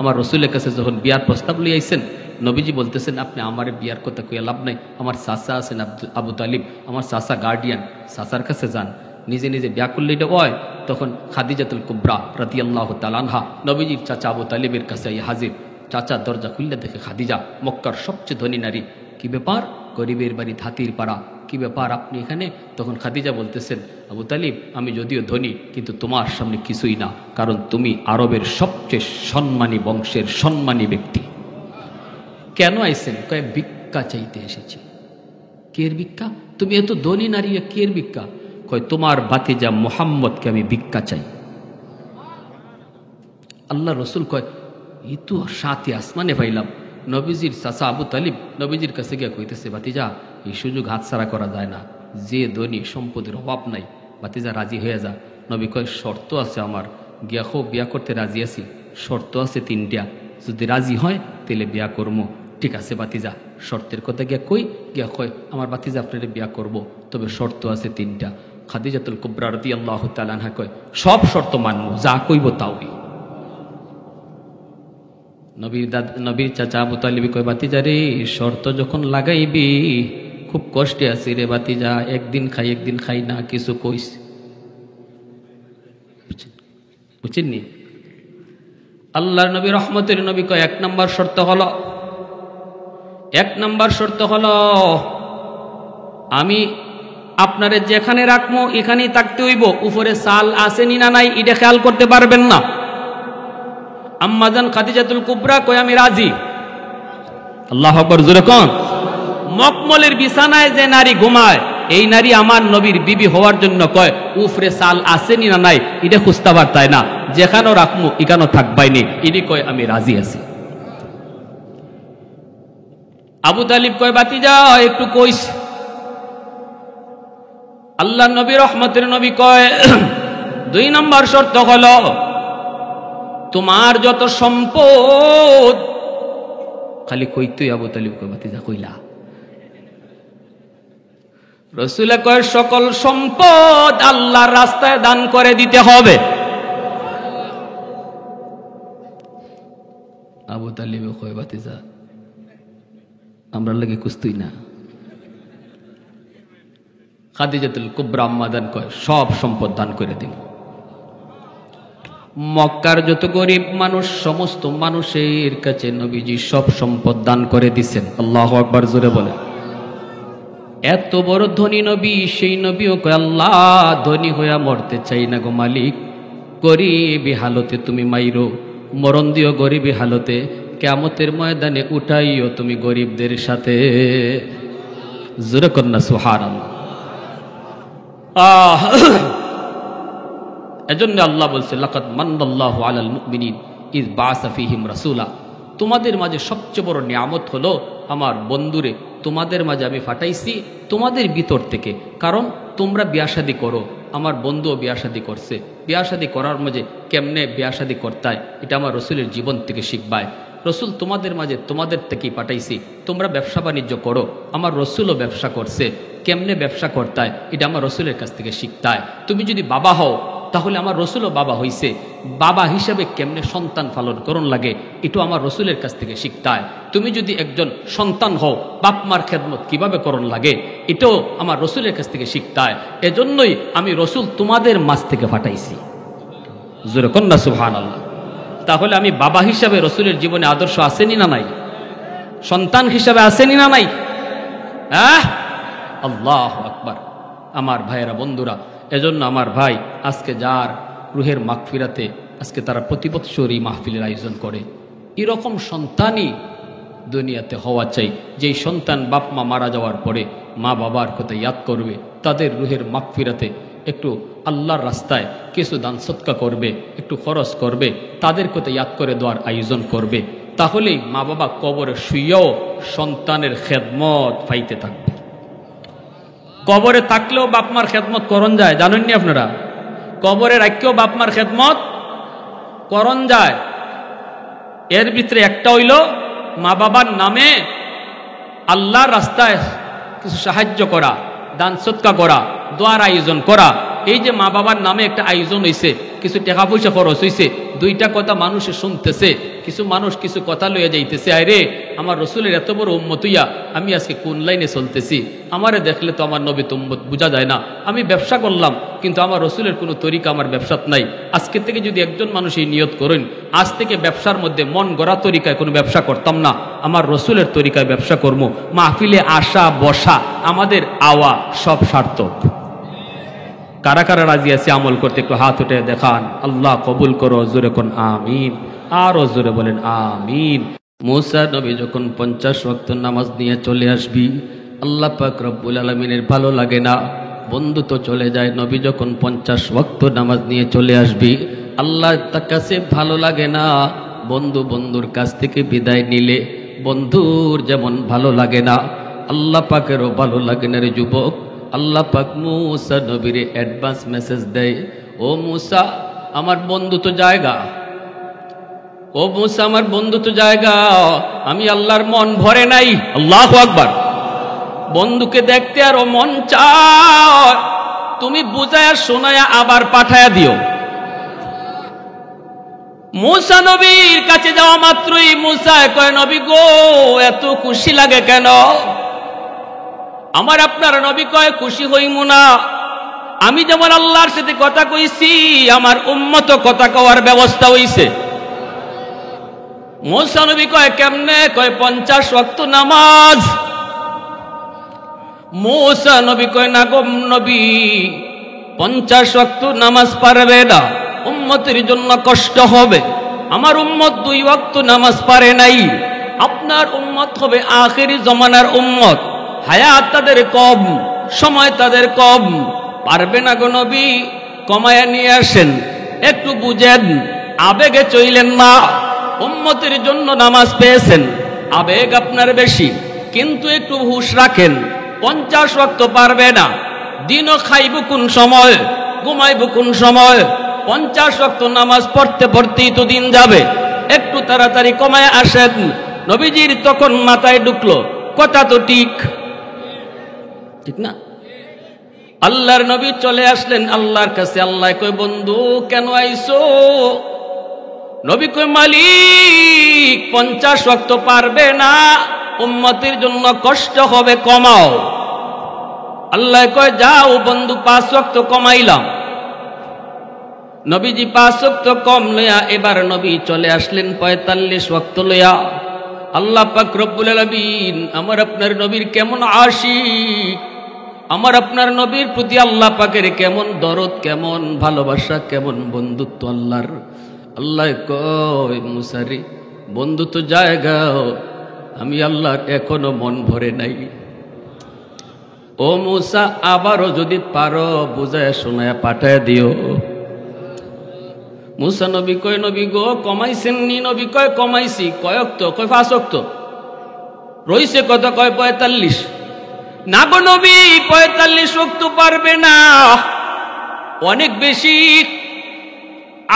আমার রসুলের কাছে যখন বিয়ার প্রস্তাব লিয়ে আইছেন, নবীজি বলতেছেন আপনি আমার বিয়ার কথা কইয়া লাভ নাই, আমার চাচা আছেন আবু তালিব, আমার চাচা গার্ডিয়ান, চাচার কাছে যান, নিজে নিজে বিয়া করলে এটা হয়। তখন খাদিজাতুল কুবরা রাদিয়াল্লাহু তাআলা আনহা নবীজির চাচা আবু তালিবের কাছে হাজির। চাচা দরজা খুললে দেখে খাদিজা, মক্কার সবচেয়ে ধনী নারী। কি ব্যাপার? গরিবের বাড়ি হাতির পাড়া, কি ব্যাপার আপনি এখানে? তখন খাদিজা বলতেছেন, আবু তালিব আমি যদিও ধনী কিন্তু তোমার সামনে কিছুই না, কারণ তুমি আরবের সবচেয়ে সম্মানী বংশের সম্মানী ব্যক্তি। কেন আইছেন? কয় ভিক্ষা চাইতে এসেছি। কের ভিক্ষা? তুমি এত ধনী নারী, কের ভিক্ষা? কয় তোমার ভাতিজা মুহাম্মদকে আমি ভিক্ষা চাই। আল্লাহ রসুল কয় এই তো সাথে আসমানে পাইলাম। নবীজির চাচা আবু তালিব নবীজির কাছে গিয়া কইতেছে, ভাতিজা এই সুযোগ হাতছাড়া করা যায় না, যে ধনী সম্পদের অভাব নাই, ভাতিজা রাজি হয়ে যা। নবী কয় শর্ত আছে আমার, গিয়া খো বিয়া করতে রাজি আছি, শর্ত আছে 3টা, যদি রাজি হয় তাহলে বিয়া করবো। ঠিক আছে ভাতিজা, শর্তের কথা গিয়া কই? গিয়া কয় আমার ভাতিজা আপনারে বিয়া করব, তবে শর্ত আছে 3টা। খাদিজাতুল কুবরা রাদিয়াল্লাহু তাআলা আনহা কয় সব শর্ত মানব, যা কইব তাওই। নবীর চাচা আবু তালিব কয় ভাতিজা রে, শর্ত যখন লাগাইবি খুব কষ্টে আছি রে ভাতিজা, একদিন খাই না, কিছু কইস, বুঝছেননি? আল্লাহর নবী রহমতের নবী কয় 1 নম্বর শর্ত হলো আমি আপনারে যেখানে রাখবো এখানেই থাকতে হইব, উপরে চাল আসেনি না নাই এটা খেয়াল করতে পারবেন না। আম্মাজান খাদিজাতুল কুবরা কয় আমি রাজি। আল্লাহু আকবার, জোরে কোন। মকমলের বিছানায় যে নারী ঘুমায় এই নারী আমার নবীর বিবি হওয়ার জন্য কয় উপরে চাল আসেনি না নাই এটা খুঁজতে পারতাই না, যেখানেও রাখবো এখানেও থাকবাইনি, ইনি কয় আমি রাজি আছি। আবু তালিব কয় ভাতিজা একটু কইস। আল্লাহ নবী রহমতের নবী কয় 2 নম্বর শর্ত হলো তোমার যত সম্পদ, খালি কইতুই আবু তালিব কয় ভাতিজা কইলা। রাসূল কয় সকল সম্পদ আল্লাহর রাস্তায় দান করে দিতে হবে। আবু তালিব কয় ভাতিজা আমরা লাগে কুস্তুই না। খাদিজাতুল কুবরা আম্মাদান কয় সব সম্পদ দান করে দিন। মক্কার যত গরিব মানুষ সমস্ত মানুষের কাছে নবীজি সব সম্পদ দান করে দিছেন। আল্লাহু আকবার, জোরে বলে। এত বড় ধনী নবী, সেই নবীও কয় আল্লাহ ধনী হইয়া মরতে চাই না গো মালিক, গরিবী হালতে তুমি মাইরো, মরণ দিও গরিবী হালতে, কিয়ামতের ময়দানে উঠাইও তুমি গরিবদের সাথে। জোরে কন্যা সুবহানাল্লাহ। এজন্য আল্লাহ বলছে লাকাদ মান্নাল্লাহু আলাল মুমিনিন ইয বাআসা ফীহিম রাসূলা। তোমাদের মাঝে সবচেয়ে বড় নিয়ামত হলো আমার বন্ধুরে তোমাদের মাঝে আমি পাঠাইছি তোমাদের ভিতর থেকে। কারণ তোমরা বিয়া শাদী করো, আমার বন্ধুও বিয়া শাদী করছে। বিয়া শাদী করার মাঝে কেমনে বিয়া শাদী করতে হয় এটা আমার রসুলের জীবন থেকে শিখবায়। রসুল তোমাদের মাঝে তোমাদের থেকেই পাঠাইছি, তোমরা ব্যবসা বাণিজ্য করো। আমার রসুলও ব্যবসা করছে, কেমনে ব্যবসা করতে হয় এটা আমার রসুলের কাছ থেকে শিখতে হয়। তুমি যদি বাবা হও তাহলে আমার রসুলও বাবা হইছে, বাবা হিসাবে কেমনে সন্তান পালন করণ লাগে এটাও আমার রসুলের কাছ থেকে শিখতে হয়। তুমি যদি একজন সন্তান হও বাপ মার খেদমত কিভাবে করণ লাগে এটাও আমার রসুলের কাছ থেকে শিখতে হয়। এজন্যই আমি রসুল তোমাদের মাঝ থেকে পাঠাইছি। জোরে কন্যা সুবহানাল্লাহ। তাহলে আমি বাবা হিসাবে রসুলের জীবনে আদর্শ আসেনি না নাই? সন্তান হিসাবে আসেনি না নাই? হ্যাঁ, আল্লাহু আকবার। আমার ভাইয়েরা, বন্ধুরা, এজন্য আমার ভাই আজকে যার রুহের মাগফিরাতে আজকে তারা প্রতি বৎসর এই মাহফিলের আয়োজন করে, এরকম সন্তানই দুনিয়াতে হওয়া চাই, যেই সন্তান বাপ মা মারা যাওয়ার পরে মা বাবার কথা ইয়াদ করবে, তাদের রুহের মাগফিরাতে একটু আল্লাহর রাস্তায় কিছু দান সদকা করবে, একটু খরচ করবে, তাদের কথা ইয়াদ করে দেওয়ার আয়োজন করবে। তাহলেই মা বাবা কবরে শুয়েও সন্তানের খেদমত পাইতে থাকবে। কবরে থাকলেও বাপমার খেদমত করণ যায়, জানেননি আপনারা? কবরে রাখলেও বাপমার খেদমত করণ যায়। এর ভিতরে একটা হইল মা বাবার নামে আল্লাহর রাস্তায় কিছু সাহায্য করা, দান সদকা করা, দোয়ার আয়োজন করা। এই যে মা বাবার নামে একটা আয়োজন হয়েছে, কিছু টাকা পয়সা খরচ হয়েছে, দুইটা কথা মানুষে শুনতেছে, কিছু মানুষ কিছু কথা লইয়া যাইতেছে, আরে আমার রসুলের এত বড় উম্মত হইয়া আমি আজকে কোন লাইনে চলতেছি, আমারে দেখলে তো আমার নবী তো উম্মত বোঝা যায় না। আমি ব্যবসা করলাম কিন্তু আমার রসুলের কোনো তরিকা আমার ব্যবসাত নাই। আজকে থেকে যদি একজন মানুষ এই নিয়ত করেন, আজ থেকে ব্যবসার মধ্যে মন গড়া তরিকায় কোনো ব্যবসা করতাম না, আমার রসুলের তরিকায় ব্যবসা করবো, মাহফিলে আসা বসা আমাদের আওয়া সব সার্থক। কারা কারা রাজি আছে আমল করতে একটু হাত উঠে দেখান। আল্লাহ কবুল করো, জোরে কোন আমিন, আরো জোরে বলেন আমিন। মুসা নবী যখন 50 ওয়াক্ত নামাজ নিয়ে চলে আসবি, আল্লাহ পাক রব্বুল আলামিনের ভালো লাগে না, বন্ধু তো চলে যায়। নবী যখন 50 ওয়াক্ত নামাজ নিয়ে চলে আসবি, আল্লাহ তার কাছে ভালো লাগে না। বন্ধু বন্ধুর কাছ থেকে বিদায় নিলে বন্ধুর যেমন ভালো লাগে না, আল্লাহ পাকেরও ভালো লাগে না রে যুবক। আল্লাহ পাক মুসা নবীরে অ্যাডভান্স মেসেজ দেয়, ও মুসা আমার বন্ধু তো জায়গা, ও মুসা আমার বন্ধু তো জায়গা, আমি আল্লাহর মন ভরে নাই। আল্লাহু আকবার। বন্ধুকে দেখতে আরো মন চায়, তুমি বুঝায়া শোনায়া আবার পাঠায়া দিও। মুসা নবীর কাছে যাওয়া মাত্রই মুসা কয়, নবী গো এত খুশি লাগে কেন? আমার আপনার নবী কয়, খুশি হইমু না, আমি যেমন আল্লাহর সাথে কথা কইছি আমার উম্মত কথা কওয়ার ব্যবস্থা হইছে। মুসা নবী কয় কেমনে? কয় 50 ওয়াক্ত নামাজ। মুসা নবী কয় না গো নবী, 50 ওয়াক্ত নামাজ পারবে না, উম্মতের জন্য কষ্ট হবে। আমার উম্মত 2 ওয়াক্ত নামাজ পারে নাই, আপনার উম্মত হবে আখেরি জমানার উম্মত, হায়াত তাদের কম, সময় তাদের কম, পারবে না গো নবী, কমায়া নিয়ে আসেন, একটু বুঝেন, আবেগে চইলেন না। উম্মতের জন্য নামাজ পেয়েছেন, আবেগ আপনার বেশি, কিন্তু একটু হুঁশ রাখেন। 50 ওয়াক্ত পারবে না, দিনও খাইব কোন সময়, ঘুমাইব কোন সময়, 50 ওয়াক্ত নামাজ পড়তে পড়তেই তো দিন যাবে, একটু তাড়াতাড়ি কমায় আসেন। নবীজির তখন মাথায় ঢুকলো কথা তো ঠিক, ঠিক না? আল্লাহর নবী চলে আসলেন আল্লাহর কাছে। আল্লাহ কয়, বন্ধু কেন আইছো? নবী কয়, মালিক 50 ওয়াক্ত পারবে না, উম্মতের জন্য কষ্ট হবে, কমাও। আল্লাহ কয়, যাও বন্ধু 5 ওয়াক্ত কমাইলাম। নবীজি 5 ওয়াক্ত কম লইয়া এবার নবী চলে আসলেন 45 ওয়াক্ত লইয়া। আল্লাহ পাক রব্বুল আলামিন আমার আপনার নবীর কেমন আশিক, আমার আপনার নবীর প্রতি আল্লাহ পাকের কেমন দরদ, কেমন ভালোবাসা, কেমন বন্ধুত্ব আল্লাহর। আল্লাহ কয়, মুসারি বন্ধুত্ব জায়গা আমি আল্লাহর এখনো মন ভরে নাই। ও মুসা আবারও যদি পারো বুঝায় শোনায় পাঠায় দিও। মুসা নবী কয় নবী গো কমাইছেন নি? নবী কয় কমাইছি। কয়ক্ত? কয় 5 ওয়াক্ত। রইছে কত? কয় 45। না গো নবী 45 ওয়াক্ত পারবে না, অনেক বেশি,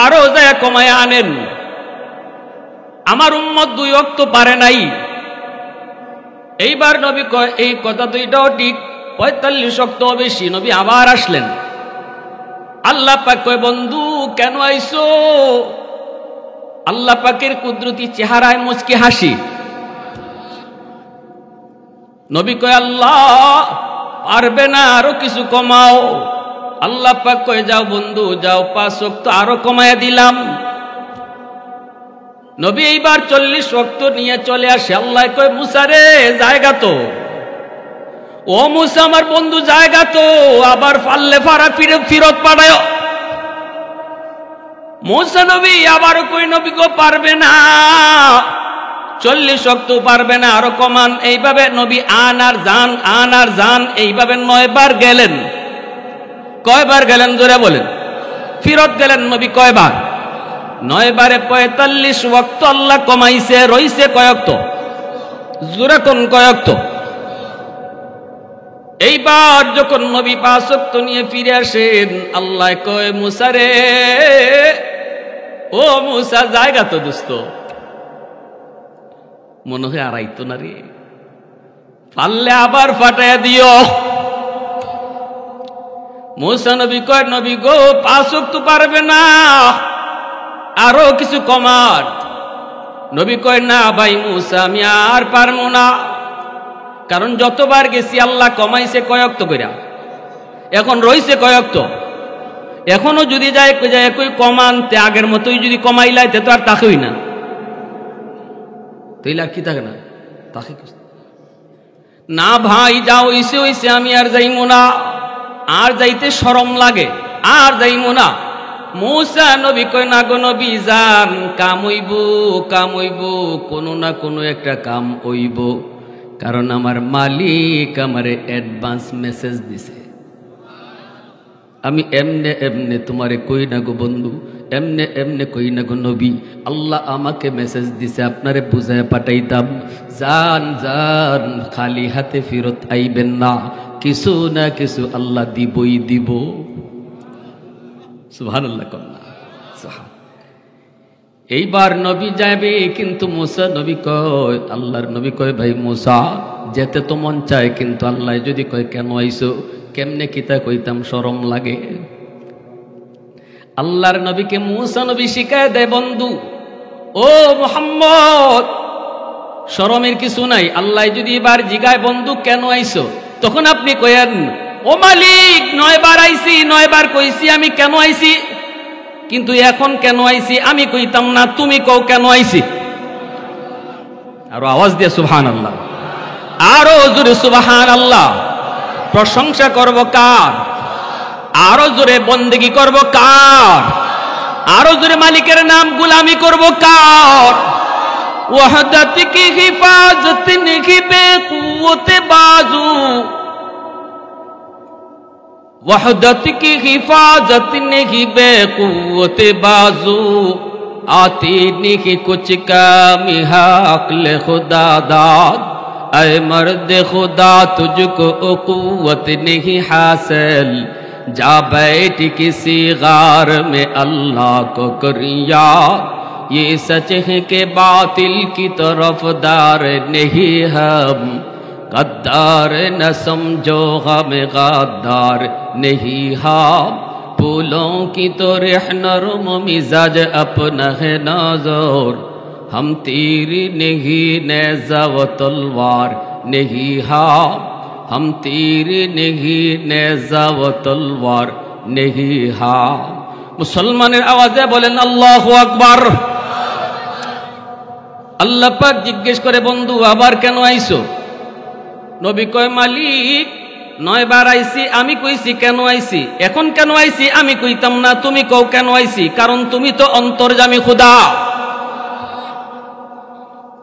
আরো যায় কমায় আনেন। আমার উম্মত 2 ওয়াক্ত পারে নাই। এইবার নবী কয় এই কথা তো এটাও ঠিক, 45 ওয়াক্ত বেশি। নবী আবার আসলেন। আল্লাহ পাক কয় বন্ধু কেন আইছো? আল্লাহ পাকের কুদরতি চেহারায় মুচকি হাসি। নবী কয় আল্লাহ পারবে না, আরো কিছু কমাও। আল্লাহ পাক কয় যাও বন্ধু যাও, 5 ওয়াক্ত আরো কমায়া দিলাম। নবী এইবার 40 ওয়াক্ত নিয়ে চলে আসে। আল্লাহ কয় মুসা রে জায়গা তো। ও মুসা আমার বন্ধু জায়গা তো, আবার ফাললে ফারা ফিরত পাঠায়। মুসা নবী আবার কই নবী গো পারবে না, 40 ওয়াক্ত পারবে না, আরো কমান। এইভাবে নবী আন আর যান এইভাবে 9 বার গেলেন। কয়বার গেলেন জোরে বলেন? ফিরত গেলেন নবী কয়বার? 9 বারে 45 ওয়াক্ত আল্লাহ কমাইছে। রইছে কয়ক্ত? জোরে কোন কয়ক্ত? এইবার যখন নবী 5 ওয়াক্ত নিয়ে ফিরে আসেন, আল্লাহ কয় মুসা রে, ও মুসা জায়গা তো দোস্ত। মনে হয় আড়াইতো না রে, পারলে আবার ফাটাইয়া দিও। মুসা নবী কয় নবী গো 5 ওয়াক্ত পারবে না, আরো কিছু কমার। নবী কয় না ভাই মুসা আমি আর পারবো না, কারণ যতবার গেছি আল্লাহ কমাইছে কয়ক্ত কইরা, এখন রইছে কয়ক্ত। এখনো যদি যায় কই কমানতে আগের মতোই যদি কমাইলাইতে তো আর তাকেই না, তৈলে আর কি থাকে না তাকে না। ভাই যাও হইছে আমি আর যাইমু না, আর যাইতে শরম লাগে, আর যাইমু না। মুসা নবী কয় না গো নবী যান, কাম হইব, কোনো না কোনো একটা কাম হইব, কারণ আমার মালিক আমারে অ্যাডভান্স মেসেজ দিছে। আমি এমনে তোমারে কই না গো বন্ধু, এমনে কই না গো নবী, আল্লাহ আমাকে মেসেজ দিছে আপনারে বুঝায় পাঠাইতাম। যান খালি হাতে ফিরত আইবেন না, কিছু না কিছু আল্লাহ দিবই দিব। সুবহানাল্লাহ কন্যা। এইবার নবী যাবে, কিন্তু মুসা নবী কয়, আল্লাহর নবী কয় ভাই মুসা যেতে তো মন চায়, কিন্তু আল্লাহ যদি কয় কেন আইছো, কেমনে কিতা কইতাম, শরম লাগে। আল্লাহর নবীকে মুসা নবী শিখায় দেয় বন্ধু ও মুহাম্মদ শরমের কিছু নাই। আল্লাহ যদি এবার জিগায় বন্ধু কেন আইছো, তখন আপনি কয়েন ও মালিক 9 বার আইছি, 9 বার কইছি আমি কেন আইছি, কিন্তু এখন কেন আইছি আমি কইতাম না, তুমি কও কেন আইছি। আরো আওয়াজ দিয়ে সুবহানাল্লাহ, আরো জোরে সুবহানাল্লাহ। প্রশংসা করব কার? আরো জোরে বন্দেগী করব কার? আরো জোরে মালিকের নাম গোলামি করব কার? ওয়াহদাত কি হিফাজত নেহি বেকুওত বাজু, वहदत की हिफाजत नहीं बेकुवत बाजू, आती नहीं कुछ कामी अक्ल खुदा दाद, ऐ मर्द खुदा तुझको कुव्वत नहीं हासिल, जा बैठ किसी गार में अल्लाह को कर याद, ये सच है कि बातिल की तरफदार नहीं हम, गद्दार न समझो हम गद्दार नहीं हम, फूलों की तो नरम मिजाज अपना है नाज़ुर, हम तीर नहीं नेज़ा व तलवार नहीं हम, हम तीर नहीं नेज़ा व तलवार नहीं हम। मुसलमाনের আওয়াজে বলেন আল্লাহু আকবার। আল্লাহ পাক জিজ্ঞেস করে বন্ধু আবার কেন আইছো? নবী কয় মালিক 9 বার আইছি, আমি কইছি কেন আইছি, এখন কেন আইছি আমি কইতাম না, তুমি কও কেন আইছি, কারণ তুমি তো অন্তর্যামী খোদা,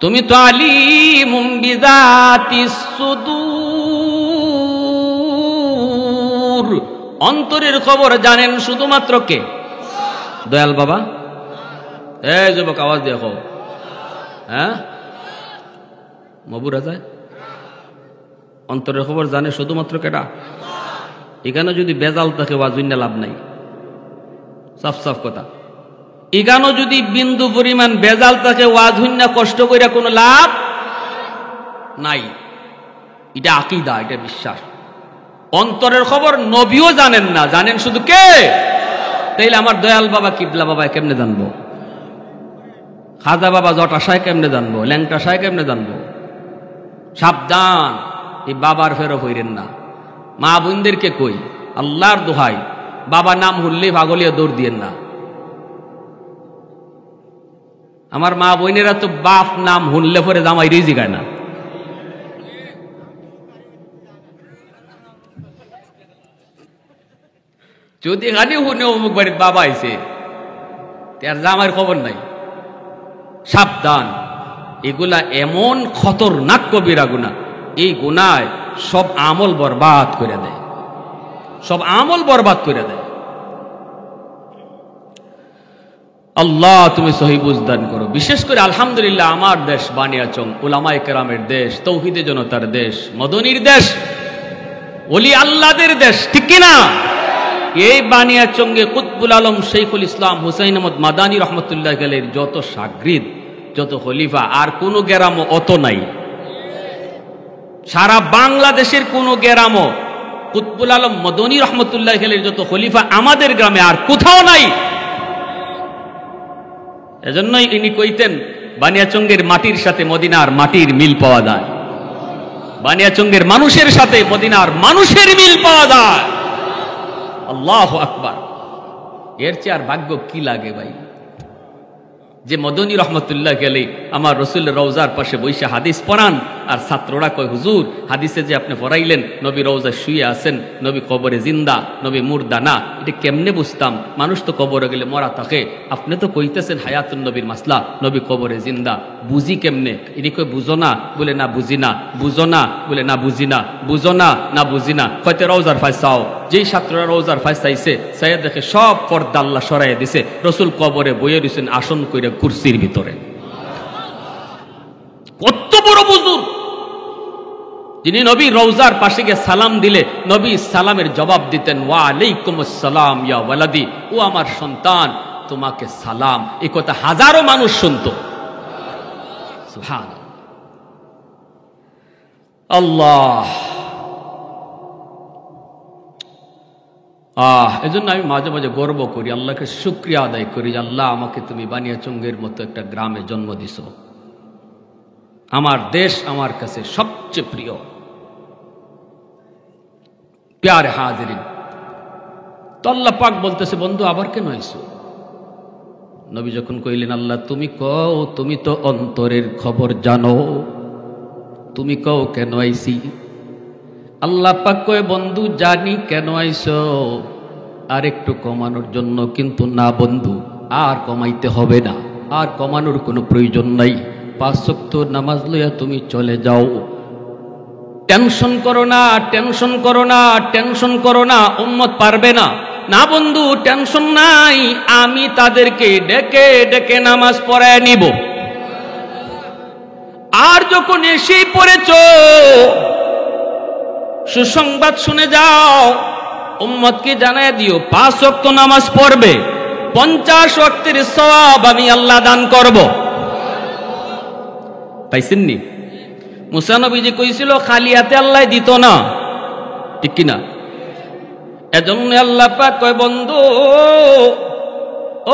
তুমি তো আলিমুম বিযাতিস সুদূর, অন্তরের খবর জানেন শুধুমাত্র কে? দয়াল বাবা এই যুবক আওয়াজ দেখো, হ্যাঁ মবুরা যায় অন্তরের খবর জানে শুধুমাত্র কেডা? এখানে যদি বেজাল থাকে ওয়াজুন্না লাভ নাই, সাফ সাফ কথা। এখানে যদি বিন্দু পরিমাণ বেজাল থাকে ওয়াজুন্না কষ্ট করে কোনো লাভ নাই। এটা আকীদা, এটা বিশ্বাস। অন্তরের খবর নবীও জানেন না, জানেন শুধু কে? তাইলে আমার দয়াল বাবা কিবলা বাবা কেমনে জানবো? খাজা বাবা জটাশায় কেমনে জানবো? ল্যাংটাশায় কেমনে জানবো? সাবধান, এই বাবার ফেরো হইরেন না। মা বোনদেরকে কই, আল্লাহর দোহাই, বাবা নাম হুললে পাগলিয়া দৌড় দিয়েন না। আমার মা বোনেরা তো বাপ নাম হুনলে পরে জামাই রিজি গায় না। যদি খালি হুনে অমুক বাড়ির বাবা আইছে, তার জামাইয়ের খবর নাই। সাবধান, এগুলা এমন খতরনাক কবিরা গুনাহ, এই গুনায় সব আমল বরবাদ করে দেয়, সব আমল বরবাদ করে দেয়। আল্লাহ তুমি সহি বুঝদান করো। বিশেষ করে আলহামদুলিল্লাহ আমার দেশ বানিয়াচং উলামায়ে কেরামের দেশ, তৌহিদে জনতার দেশ, মদনীর দেশ, ওলি আল্লাহদের দেশ, ঠিক কিনা? এই বানিয়াচঙ্গে কুতবুল আলম শৈখুল ইসলাম হুসাইন আহমদ মাদানী রহমতুল্লাহ আলাইহির যত শাগরিদ, যত খলিফা, আর কোন গেরামও অত নাই। সারা বাংলাদেশের কোন গেরামও কুতবুল আলম মদনী রহমতুল্লাহ আলাইহির যত খলিফা আমাদের গ্রামে আর কোথাও নাই। এজন্যই ইনি কইতেন বানিয়াচঙ্গের মাটির সাথে মদিনার মাটির মিল পাওয়া যায়, বানিয়াচঙ্গের মানুষের সাথে মদিনার মানুষের মিল পাওয়া যায়। আল্লাহু আকবার। এর চেয়ে আর ভাগ্য কি লাগে ভাই, যে মদনী রহমতুল্লাহ আলাইহি আমার রাসূলের রওজার পাশে বইসা হাদিস পড়ান, আর ছাত্ররা কয় হুজুর হাদিসে যে আপনি পড়াইলেন নবী রওজায় শুয়ে আছেন, নবী কবরে জিন্দা, নবী মুর্দা না, এটা কেমনে বুঝতাম? মানুষ তো কবরে গেলে মরা থাকে, আপনি তো কইতেছেন হায়াতুন নবীর মাসলা, নবী কবরে জিন্দা, বুঝি কেমনে? ইনি কই বুঝো না? বলে না বুঝি না। বুঝো না? বলে না বুঝি না। বুঝো না? না বুঝি না। কয়তে রওজার ফাইসাও। যেই ছাত্ররা রওজার ফাইসাইছে সাইয়া দেখে সব পর্দা আল্লাহ সরাইয়া দিছে, রাসূল কবরে বইয়ে দিয়েছেন আসন কইরা কুরসির ভিতরে। কত বড় বুজুর্গ, যিনি নবী রওজার পাশে গিয়ে সালাম দিলে নবী সালামের জবাব দিতেন ওয়া আলাইকুমুস সালাম ইয়া ওয়ালাদি, ও আমার সন্তান তোমাকে সালাম। এই কথা হাজারো মানুষ শুনতো। সুবহানাল্লাহ। আল্লাহ এজন্য আমি মাঝে মাঝে গর্ব করি, আল্লাহকে শুকরিয়া আদায় করি, আল্লাহ আমাকে তুমি বানিয়াচঙ্গের মতো একটা গ্রামে জন্ম দিছো। আমার দেশ আমার কাছে সবচেয়ে প্রিয়। প্যারে হাজিরিন, তো আল্লাহ পাক বলতেছে বন্ধু আবার কেন আইছো? নবী যখন কইলেন আল্লাহ তুমি কও, তুমি তো অন্তরের খবর জানো, তুমি কও কেন আইছি? আল্লাহ পাক কয় বন্ধু জানি কেন আইছো, আর একটু কমানোর জন্য। কিন্তু না বন্ধু, আর কমাইতে হবে না, আর কমানোর কোনো প্রয়োজন নাই। 5 ওয়াক্ত নামাজ লইয়া তুমি চলে যাও, টেনশন করো না, টেনশন করো না, টেনশন করো না, উম্মত পারবে না। না বন্ধু টেনশন নাই, আমি তাদেরকে ডেকে ডেকে নামাজ পড়ায় নিব। আর যখন এসেই পড়েছো সুসংবাদ শুনে যাও, উম্মতকে জানায় দিও 5 ওয়াক্ত নামাজ পড়বে, 50 ওয়াক্তের সওয়াব আমি আল্লাহ দান করব। পাইছেননি? মুসা নবীজি কইছিল খালি হাতে আল্লাহ দিত না, ঠিক কিনা? এজন্য আল্লাহ পাক কয় বন্ধু,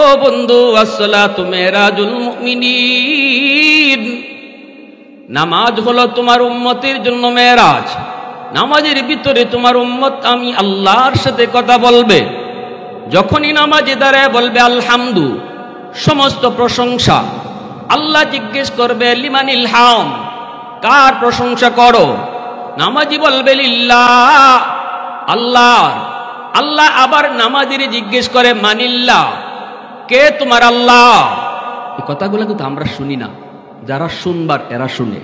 ও বন্ধু আসসালাতু মিরাজুল মুমিনিন, নামাজ হলো তোমার উম্মতের জন্য মেরাজ। নামাজের ভিতরে তোমার উম্মত আমি আল্লাহর সাথে কথা বলবে। যখনই নামাজে দাঁড়ায় বলবে আলহামদু, সমস্ত প্রশংসা। আল্লাহ জিজ্ঞেস করবে লিমানিল হাম, কার প্রশংসা করো? নামাজি বলবে লিল্লাহ, আল্লাহ। আল্লাহ আবার নামাজিরে জিজ্ঞেস করে মানিল্লাহ, কে তোমার আল্লাহ? এই কথাগুলো কিন্তু আমরা শুনি না, যারা শুনবার এরা শুনে।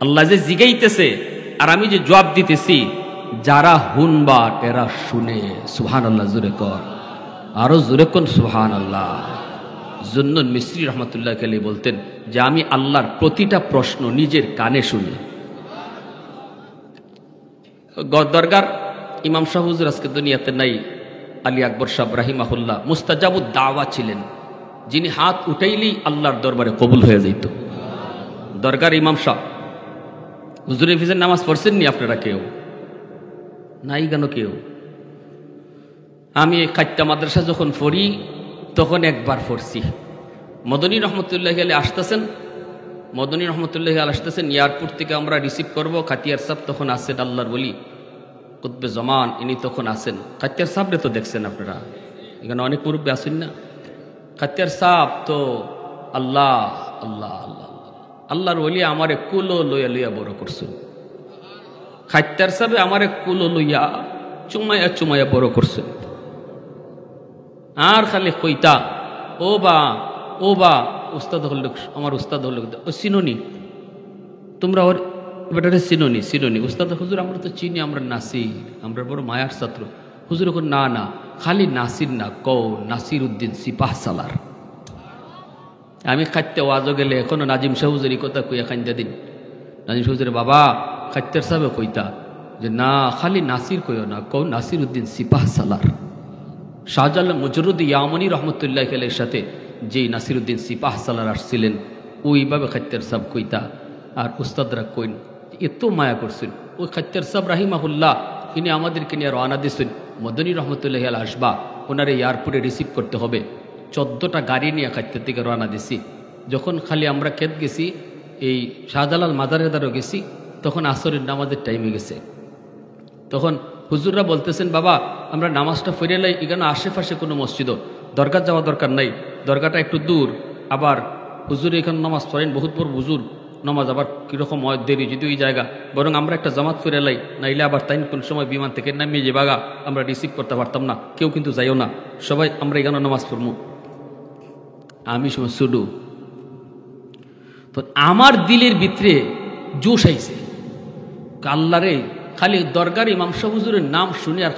আল্লাহ যে জিগাইতেছে আর আমি যে জবাব দিতেছি, যারা হুনবার এরা শুনে। সুবহানাল্লাহ, জোরে কর, আরো জোরে কোন সুবহানাল্লাহ। জুন্নুন মিসরি রহমতুল্লাহ আলাইহি বলতেন যে আমি আল্লাহর প্রতিটা প্রশ্ন নিজের কানে শুনি। দরগার ইমাম শাহ হুজুর আজকে দুনিয়াতে নাই, আলী আকবর সাহেব রাহিমাহুল্লাহ মুস্তাজাবুদ দাওয়া ছিলেন, যিনি হাত উঠাইলেই আল্লাহর দরবারে কবুল হয়ে যেত। দরগার ইমাম শাহ হুজুরের ফিজের নামাজ পড়ছেননি আপনারা? কেউ নাই কেন? কেউ? আমি এই কাট্টা মাদ্রাসা যখন পড়ি তখন একবার পড়ছি। মদনী রহমতুল্লাহ আলী আসতেছেন, মদনী রহমতুল্লাহ আলী আসতেছেন, এয়ারপোর্ট থেকে আমরা রিসিভ করব। খাতিয়ার সাহেব তখন আসেন, আল্লাহর বলি কুতবে জমান, ইনি তখন আসেন। খাতিয়ার সাহেবরে তো দেখছেন আপনারা, এখানে অনেক মুরব্বী আসেন না? খাতিয়ার সাহেব তো আল্লাহ আল্লাহ আল্লাহ আল্লাহর বলি আমারে কুলো লইয়া লইয়া বড় করছেন। খাতিয়ার সাহেব আমারে কুলো লইয়া চুমাইয়া চুমাইয়া বড় করছেন। আর খালি কইতা ও বা উস্তাদ হল, আমার উস্তাদ হল, ও চিনোনি তোমরা, ওর বেটারে চিনোনি? চিনোনি? উস্তাদ হুজুর আমরা তো চিনি, আমরা নাসির, আমরা বড় মায়ার ছাত্র। হুজুর এখন না না, খালি নাসির না, কও নাসির উদ্দিন সিপাহ সালার। আমি খাইতে ওয়াজও গেলে এখনো নাজিম শাহ হুজুর এই কথা কইয়া খাইন্দা দিন। নাজিম শাহ হুজুরের বাবা খাইতের সাহেব কইতা যে না, খালি নাসির কইও না, কও নাসির উদ্দিন সিপাহ সালার। শাহজালাল মুজরুদ ইয়ামনি রহমতুল্লাহ আলাইহির সাথে যেই নাসিরউদ্দিন সিপাহ সালার আসছিলেন, ওইভাবে খাইতের সাহেব কইতা। আর উস্তাদরা কইন এত মায়া করছেন। ওই খাইতের সাহেব রাহিমাহুল্লাহ ইনি আমাদেরকে নিয়ে রওনা দিয়েছেন, মদনী রহমতুল্লাহ আলাইহি আসবা, ওনারে এয়ারপোর্টে রিসিভ করতে হবে। 14টা গাড়ি নিয়ে খাইতের থেকে রওনা দিছি। যখন খালি আমরা খেত গেছি, এই শাহজালাল মাজারেদারও গেছি, তখন আসরের নামাজের টাইমে গেছে। তখন হুজুররা বলতেছেন বাবা আমরা নামাজটা ফিরে লাই, এখানে আশেপাশে কোনো মসজিদও দরকার যাওয়া দরকার নাই, দরকারটা একটু দূর। আবার হুজুর এখানে নামাজ পড়েন, বহুত বড় হুজুর, নামাজ আবার কীরকম হয় দেরি, যদি ওই জায়গা বরং আমরা একটা জামাত ফিরে লাই, নাইলে আবার তাই কোন সময় বিমান থেকে নামিয়ে যে বাগা আমরা রিসিভ করতে পারতাম না, কেউ কিন্তু যাইও না, সবাই আমরা এখানে নামাজ পড়বো। আমি সময় শুধু তো আমার দিলের ভিতরে জোশ আইছে, আল্লাহরে খালি দরগার ইমাম শাহ হুজুরের নাম শুনি আর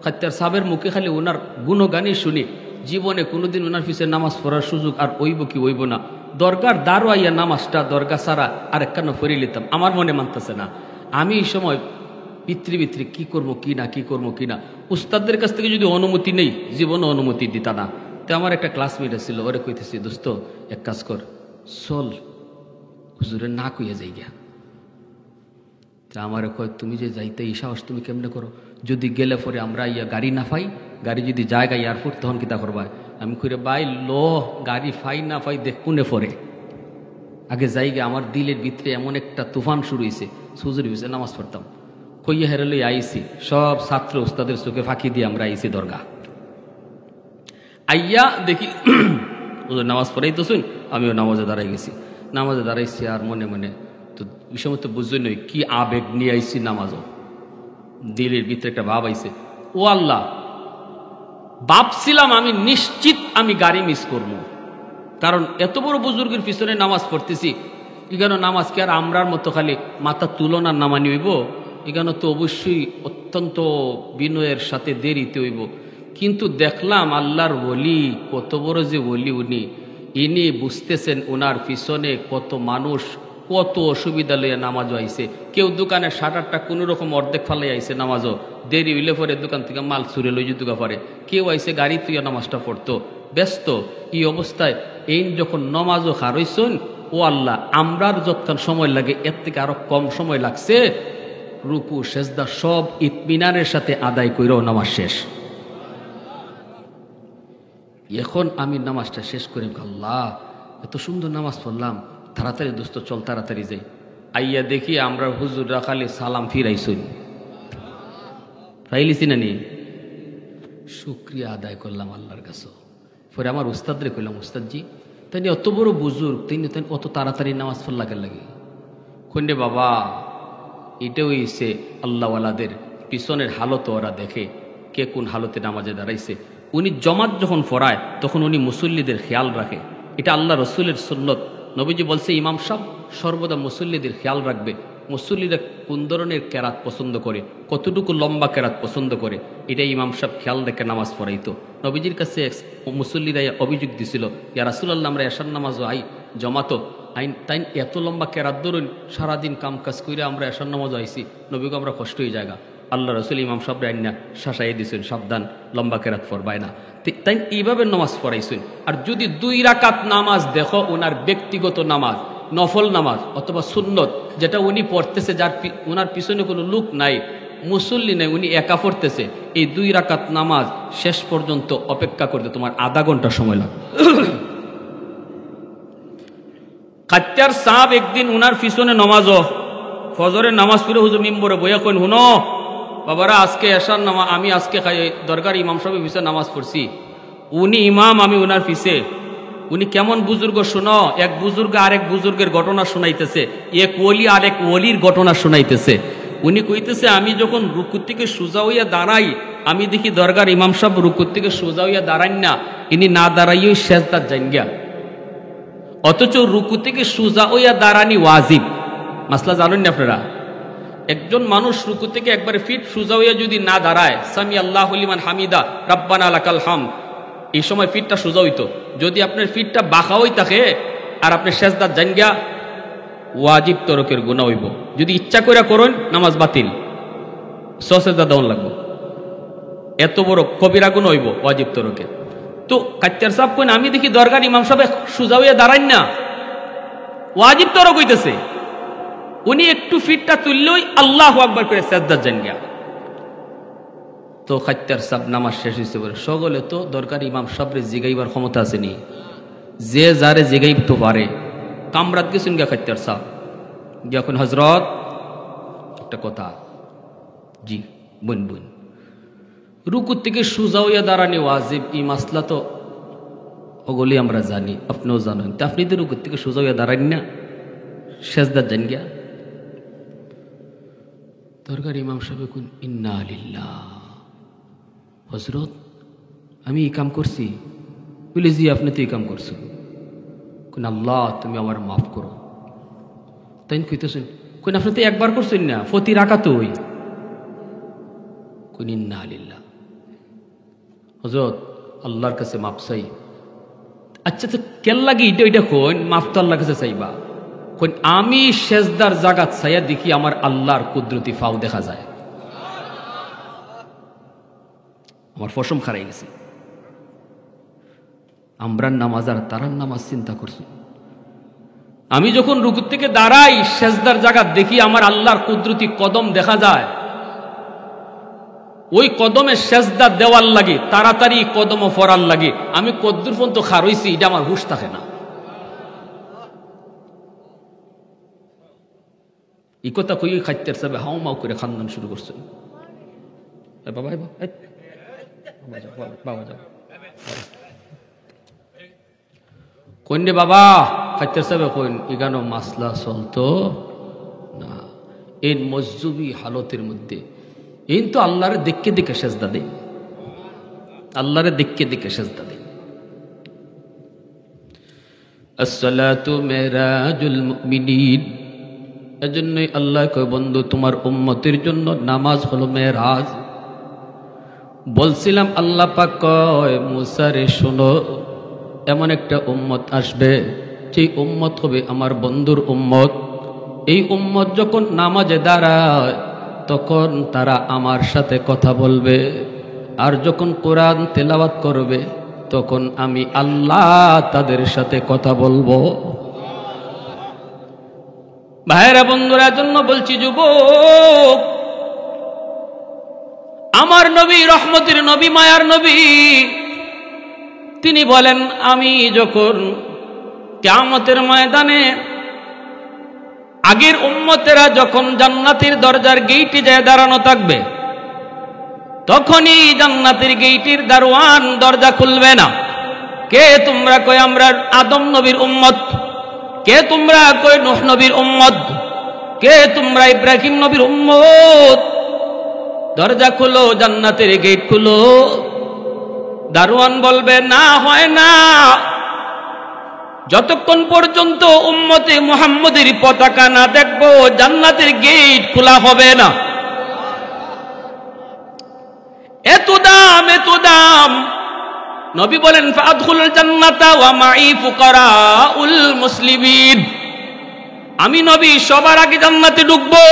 খাত্তার সাহেবের মুখে খালি ওনার গুণগানই শুনি, জীবনে কোনোদিন ওনার পিছে নামাজ পড়ার সুযোগ আর ওইব কি ওইব না। দরগার দ্বারো আইয়া নামাজটা দরগা ছাড়া আর একখানা ফেরে নিতাম, আমার মনে মানতেছে না। আমি এই সময় পিতৃ কি করবো কি না, কি করবো কি না। উস্তাদদের কাছ থেকে যদি অনুমতি নেই, জীবনে অনুমতি দিতা না। তো আমার একটা ক্লাসমেট ছিল, ওরে কইতেছি দোস্ত এক কাজ কর, চল হুজুরের না কইয়া যাই গিয়া। তা আমার কয় তুমি যে যাইতে এই সাহস তুমি কেমনে করো? যদি গেলে পরে আমরা ইয়া গাড়ি না পাই, গাড়ি যদি জায়গা এয়ারপোর্ট তখন কিতা করবা? আমি কইরে বাই লো গাড়ি ফাই না পাই দেখ কোনে পরে আগে যাইগে। আমার দিলের ভিতরে এমন একটা তুফান শুরু হয়েছে, হুজুর হয়েছে নামাজ পড়তাম, কইয়া হেরালে আইসি সব ছাত্র উস্তাদের চোখে ফাঁকি দিয়ে আমরা আইসি দরগা। আইয়া দেখি হুজুর নামাজ পড়াই তো শুন, আমিও নামাজে দাঁড়াই গেছি। নামাজে দাঁড়াইছি আর মনে মনে তো ওই সময় তো বুঝই নই কি আবেগ নিয়ে আইসি নামাজও, দিলের ভিতরে একটা ভাব আইছে, ও আল্লাহ ভাবছিলাম আমি নিশ্চিত আমি গাড়ি মিস করবো, কারণ এত বড় বুজুর্গের পিছনে নামাজ পড়তেছি। এখানে নামাজ কি আর আমরার মতো খালি মাথা তুলনার নামানি হইব? এখানে তো অবশ্যই অত্যন্ত বিনয়ের সাথে দেরিতে হইব। কিন্তু দেখলাম আল্লাহর ওলি, কত বড় যে ওলি উনি, ইনি বুঝতেছেন ওনার পিছনে কত মানুষ কত অসুবিধা লইয়া নামাজও আইছে। কেউ দোকানের শাটারটা কোনো রকম অর্ধেক ফালাই আইছে, নামাজও দেরি হইলে পরে দোকান থেকে মাল চুরে লই যেতে পারে। কেউ আইছে গাড়ি তুইয়া নামাজটা পড়তো, ব্যস্ত। এই অবস্থায় এই যখন নামাজও হারইছেন, ও আল্লাহ আমরার যতক্ষণ সময় লাগে এর থেকে আরো কম সময় লাগছে, রুকু সেজদা সব ইতমিনানের সাথে আদায় কইরাও নামাজ শেষ। এখন আমি নামাজটা শেষ করে আল্লাহ এত সুন্দর নামাজ পড়লাম, তাড়াতাড়ি দোস্ত চল তাড়াতাড়ি যাই। আইয়া দেখি আমরা হুজুররা খালি সালাম ফিরাইছই, পাইলিছি না নি, শুক্রিয়া আদায় করলাম আল্লাহর কাছে। পরে আমার উস্তাদরে কইলাম, উস্তাদজি তাই অত বড় বুজুর্গ, তিনি অত তাড়াতাড়ি নামাজ পড়লাকে লাগে? কন্যে বাবা এটাও হইছে আল্লাহওয়ালাদের পিছনের হালত, ওরা দেখে কে কোন হালতে নামাজে দাঁড়াইছে। উনি জমাত যখন পড়ায় তখন উনি মুসল্লিদের খেয়াল রাখে, এটা আল্লাহ রসুলের সুন্নত। নবীজি বলছে ইমাম সাহেব সর্বদা মুসল্লিদের খেয়াল রাখবে, মুসল্লিরা কোন ধরনের কেরাত পছন্দ করে, কতটুকু লম্বা কেরাত পছন্দ করে, এটা ইমাম সাহেব খেয়াল রেখে নামাজ পড়াইতো। নবীজির কাছে মুসল্লিরা অভিযোগ দিছিল, ইয়া রাসূলুল্লাহ, আমরা এশার নামাজও জমাতো তাই এত লম্বা কেরাত ধরুন, সারাদিন কাম কাজ করে আমরা এশার নামাজও আইসি, নবীকে আমরা কষ্ট হয়ে জায়গা। আল্লাহ রসুল ইমাম সাহেব আইনা শাসাই দিয়েছেন, সাবধান, লম্বা কেরাত পড়বায় না। তাই এইভাবে নামাজ পড়াইছেন। আর যদি 2 রাকাত নামাজ দেখো, ওনার ব্যক্তিগত নামাজ, নফল নামাজ অথবা সুন্নত, যেটা উনি পড়তেছে, যার ওনার পিছনে কোনো লোক নাই, মুসল্লি নাই, উনি একা পড়তেছে, এই 2 রাকাত নামাজ শেষ পর্যন্ত অপেক্ষা করতে তোমার আধা ঘন্টা সময় লাগবে। খাচ্চার সাহাব একদিন উনার পিছনে নামাজও, ফজরের নামাজ পড়ে হুজুর মিম্বরে বইয়া কইন, হুনো বাবারা, আজকে এশার নামাজ আমি আজকে দরকার ইমাম সাহেবের পিছনে নামাজ পড়ছি। উনি ইমাম, আমি উনার পিছে। উনি কেমন বুজুর্গ শোনো, এক বুজুর্গ আরেক বুজুর্গের ঘটনা শোনাইতেছে, এক ওলি আরেক ওলির ঘটনা শোনাইতেছে। উনি কইতেছে, আমি যখন রুকুর থেকে সোজা হইয়া দাঁড়াই, আমি দেখি দরকার ইমাম সাহেব রুকুর থেকে সোজা হইয়া দাঁড়ান না, ইনি না দাঁড়াইও সেজদার জাঙ্গিয়া। অথচ রুকু থেকে সোজা হইয়া দাঁড়ানি ওয়াজিব। মাসলা জানেন না আপনারা? একজন মানুষ রুকু থেকে একবারে ফিট সোজা হইয়া যদি না দাঁড়ায়, সামি আল্লাহু লিমান হামিদা রাব্বানা লাকাল হামদ, এই সময় ফিটটা সোজা হইতো। যদি আপনার ফিটটা বাঁকা হই থাকে আর আপনি সেজদার জাঙ্গিয়া, ওয়াজিব তরকের গুনাহ হইব। যদি ইচ্ছা করে করেন, নামাজ বাতিল, সেজদা দেওয়ান লাগবে, এত বড় কবিরা গুনাহ হইব ওয়াজিব তরকে। তো কাচ্চার সাহেব কইন, আমি দেখি দরকার ইমাম সাহেব সোজা হইয়া দাঁড়ান না, ওয়াজিব তরক হইতেছে। উনি একটু ফিটটা তুললেই আল্লাহু আকবার করে সেজদার জাঙ্গিয়া। তো খাচ্চার সাহেব নামাজ শেষ হয়েছে বলে সকলে তো দরকার ইমাম সাহেবের জিগাইবার ক্ষমতা আসেনি, যে যারে জিগাই তো পারে। কামরাত গেছেন গিয়া খাচ্চার সাহেব গিয়া কোন, হজরত একটা কথা, জি বোন বোন, রুকুর থেকে সোজা হইয়া দাঁড়ানি ওয়াজিব, এই মাসলা তো ওগুলি আমরা জানি, আপনিও জানেন। তা আপনি তো রুকুর থেকে সোজা হইয়া দাঁড়ান না, সেজদার জান গিয়া। দরকার ইমাম সাহেব কোন, ইন্না লিল্লাহ, হজরত আমি এই কাম করছি? বলে জি, আপনি তো এই কাম করছেন। কোন, আল্লাহ তুমি আমার মাফ করো। তাই কইতেছেন, কোন আপনি তো একবার করছেন না, প্রতি রাকাত ওই। কোন, ইন্না লিল্লাহ, হজরত আল্লাহর কাছে মাফ চাই। আচ্ছা তো কেন লাগে এটা ওইটা কোন, মাফ তো আল্লাহর কাছে চাইবা। কোন, আমি সেজদার জাগাত চাইয়া দেখি আমার আল্লাহর কুদরতি ফাও দেখা যায়, আমার ফসম খারাই গেছে। আমরা নামাজ আর তারার নামাজ চিন্তা করছি। আমি যখন রুকু থেকে দাঁড়াই, সেজদার জাগাত দেখি আমার আল্লাহর কুদরতি কদম দেখা যায়, ওই কদমে সেজদা দেওয়ার লাগে, তাড়াতাড়ি কদম ফরার লাগে, আমি কদ্দুর পর্যন্ত খার হইছি, এটা আমার হুশ থাকে না। এই কথা কই খাইতে সাবে হাও মাও করে খান্দান শুরু করছে। বাবা বাবা যাও কোন রে বাবা, খাইতে সাবে কোন, এগানো মাসলা চলতো না। এই মজজুবি হালতের মধ্যে এই তো আল্লাহরে দেখে দেখে সেজদা দেয়, আল্লাহরে দেখে দেখে সেজদা দেয়। আসসালাতু মিরাজুল মুমিনিন, এজন্যই আল্লাহ কয়, বন্ধু তোমার উম্মতের জন্য নামাজ হলো মেরাজ। বলছিলাম আল্লাহ পাক কয়, মুসা রে শোনো, এমন একটা উম্মত আসবে, সেই উম্মত হবে আমার বন্ধুর উম্মত। এই উম্মত যখন নামাজে দাঁড়ায়, তখন তারা আমার সাথে কথা বলবে, আর যখন কোরআন তেলাওয়াত করবে, তখন আমি আল্লাহ তাদের সাথে কথা বলবো। ভাইরা বন্ধুরা, জন্য বলছি যুবক, আমার নবী, রহমতের নবী, মায়ার নবী, তিনি বলেন, আমি যখন কিয়ামতের ময়দানে আগের উম্মতেরা যখন জান্নাতের দরজার গেইটে যায় দাঁড়ানো থাকবে, তখনই জান্নাতের গেইটের দারওয়ান দরজা খুলবে না। কে তোমরা? কয় আমরা আদম নবীর উম্মত। কে তোমরা? কয় নূহ নবীর উম্মত। কে তোমরা? ইব্রাহিম নবীর উম্মত। দরজা খুলো, জান্নাতের গেট খুলো। দারওয়ান বলবে, না, হয় না। যতক্ষণ পর্যন্ত উম্মতে মুহাম্মদের পতাকা না দেখব জান্নাতের গেট খোলা হবে না। এত দাম, এত দাম। নবী বলেন ফাদখুলুল জান্নাতা ওয়া মাই ফুকারাউল মুসলিমিন, আমি নবী সবার আগে জান্নাতে ঢুকবো,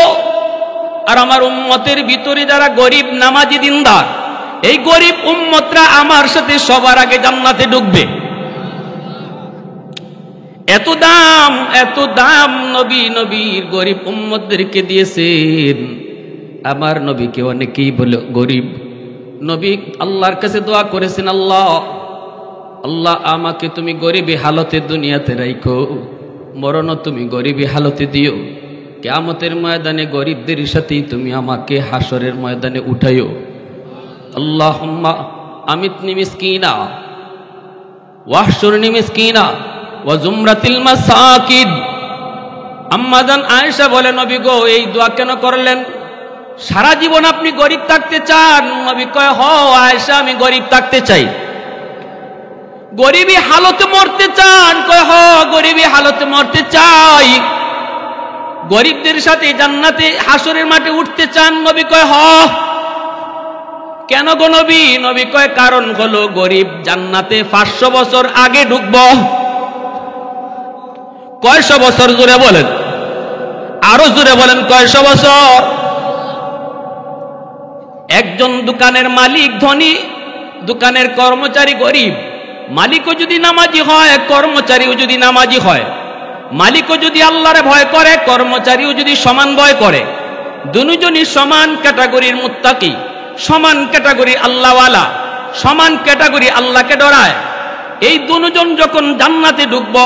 আর আমার উম্মতের ভিতরে যারা গরিব নামাজি দিনদার, এই গরিব উম্মতরা আমার সাথে সবার আগে জান্নাতে ঢুকবে। এত দাম, এত দাম নবী নবীর গরিব উম্মতদেরকে দিয়েছেন। আমার নবীকে অনেকেই বলে গরিব। নবী আল্লাহর কাছে দোয়া করেছেন, আল্লাহ আল্লাহ আমাকে তুমি গরিবী হালতে দুনিয়াতে রাখো, মরণও তুমি গরিবী হালতে দিও, কিয়ামতের ময়দানে গরিবদের সাথেই তুমি আমাকে হাসরের ময়দানে উঠাইও। আল্লাহুম্মা আমিতনি মিসকিনা ওয়াহশুরনি মিসকিনা ওয়া জুমরাতিল মাসাকিন। আম্মা জান আয়েশা বলে, নবী গো এই দোয়া কেন করলেন? সারা জীবন আপনি গরিব থাকতে চান? নবী কয়, হ আয়েশা আমি গরিব থাকতে চাই। গরিবী হালতে মরতে চান? কয় হ গরিবী হালতে মরতে চাই। গরিবদের সাথে জান্নাতে হাসরের মাঠে উঠতে চান? নবী কয় হ। কেন গো নবী? নবী কয় কারণ হলো গরিব জান্নাতে 500 বছর আগে ঢুকব। কয়শো বছর? জোরে বলেন, আরো জোরে বলেন, কয়শো বছর? একজন দোকানের মালিক ধনী, দোকানের কর্মচারী গরিব। মালিকও যদি নামাজি হয়, কর্মচারীও যদি নামাজি হয়, মালিকও যদি আল্লাহরে ভয় করে, কর্মচারীও যদি সমান ভয় করে, দুজনই সমান ক্যাটাগরির মুত্তাকি, সমান ক্যাটাগরি আল্লাহওয়ালা, সমান ক্যাটাগরি আল্লাহকে ডরায়, এই দুজন যখন জান্নাতে ঢুকব,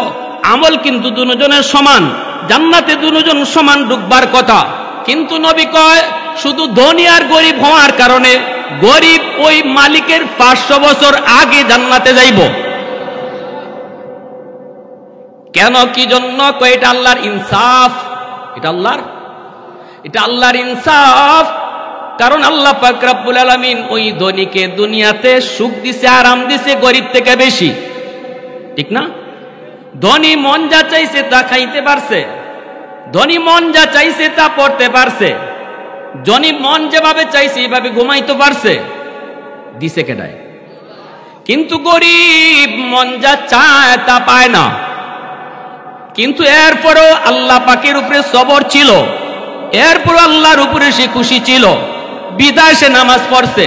আমল কিন্তু দুজনের সমান, জান্নাতে দুজন সমান ঢুকবার কথা। কিন্তু নবী কয় শুধু ধনী আর গরিব হওয়ার কারণে গরিব ওই মালিকের 500 বছর আগে জান্নাতে যাইব। কেন, কি জন্য? কয় এটা আল্লাহর ইনসাফ, এটা আল্লাহর ইনসাফ। কারণ আল্লাহ পাক রব্বুল আলামিন ওই ধনীকে দুনিয়াতে সুখ দিছে, আরাম দিছে গরিব থেকে বেশি, ঠিক না? ধনী মন যা চাইছে তা খাইতে পারছে, ধনী মন যা চাইছে তা পড়তে পারছে, ধনী মন যেভাবে চাইছে এইভাবে ঘুমাইতে পারছে, দিছে কেডায়? কিন্তু গরিব মন যা চায় তা পায় না। কিন্তু এরপরও আল্লাহ পাকের উপরে সবর ছিল, এরপর আল্লাহর উপরে সে খুশি ছিল, বিদায় সে নামাজ পড়ছে,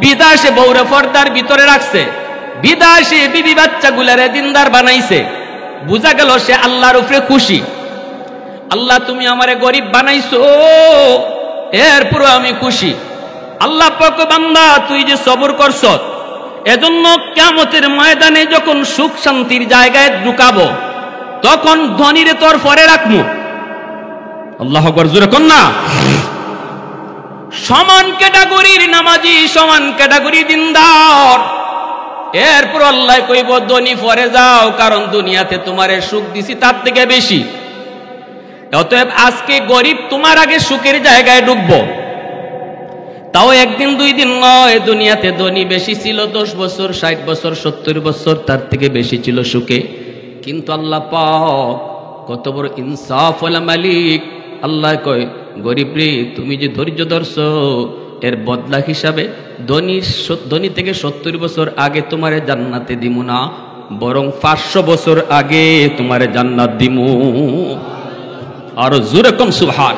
বিদায় সে বউরে পর্দার ভিতরে রাখছে, বিদায় সে বিবি বাচ্চা গুলারে দিনদার বানাইছে। বুঝা গেল সে আল্লাহর উপরে খুশি। আল্লাহ তুমি আমারে গরিব বানাইছো, এরপর আমি খুশি। আল্লাহ পাক বান্দা তুই যে সবর করছ, এজন্য কিয়ামতের ময়দানে যখন সুখ শান্তির জায়গায় ঢুকাবো, তখন ধনীরে তোর পরে রাখবো। আল্লাহু আকবার, জোরে কোন না। সমান ক্যাটাগরির নামাজি, সমান ক্যাটাগরি দিনদার, এরপর আল্লাহ কইব ধনী পরে যাও, কারণ দুনিয়াতে তোমারে সুখ দিছি তার থেকে বেশি। অতএব আজকে গরিব তোমার আগে সুখের জায়গায় ঢুকবো, তাও একদিন দুই দিন নয়। দুনিয়াতে ধনী বেশি ছিল 10 বছর, 60 বছর, 70 বছর, তার থেকে বেশি ছিল সুখে। কিন্তু আল্লাহ পাক কত বড় ইনসাফওয়ালা মালিক। আল্লাহ কয় গরিব রে তুমি যে ধৈর্য ধরছো, এর বদলা হিসাবে ধনী থেকে 70 বছর আগে তোমারে জান্নাতে দিমু না, বরং 500 বছর আগে তোমারে জান্নাত দিমু। আর জোরে কম সুবহান।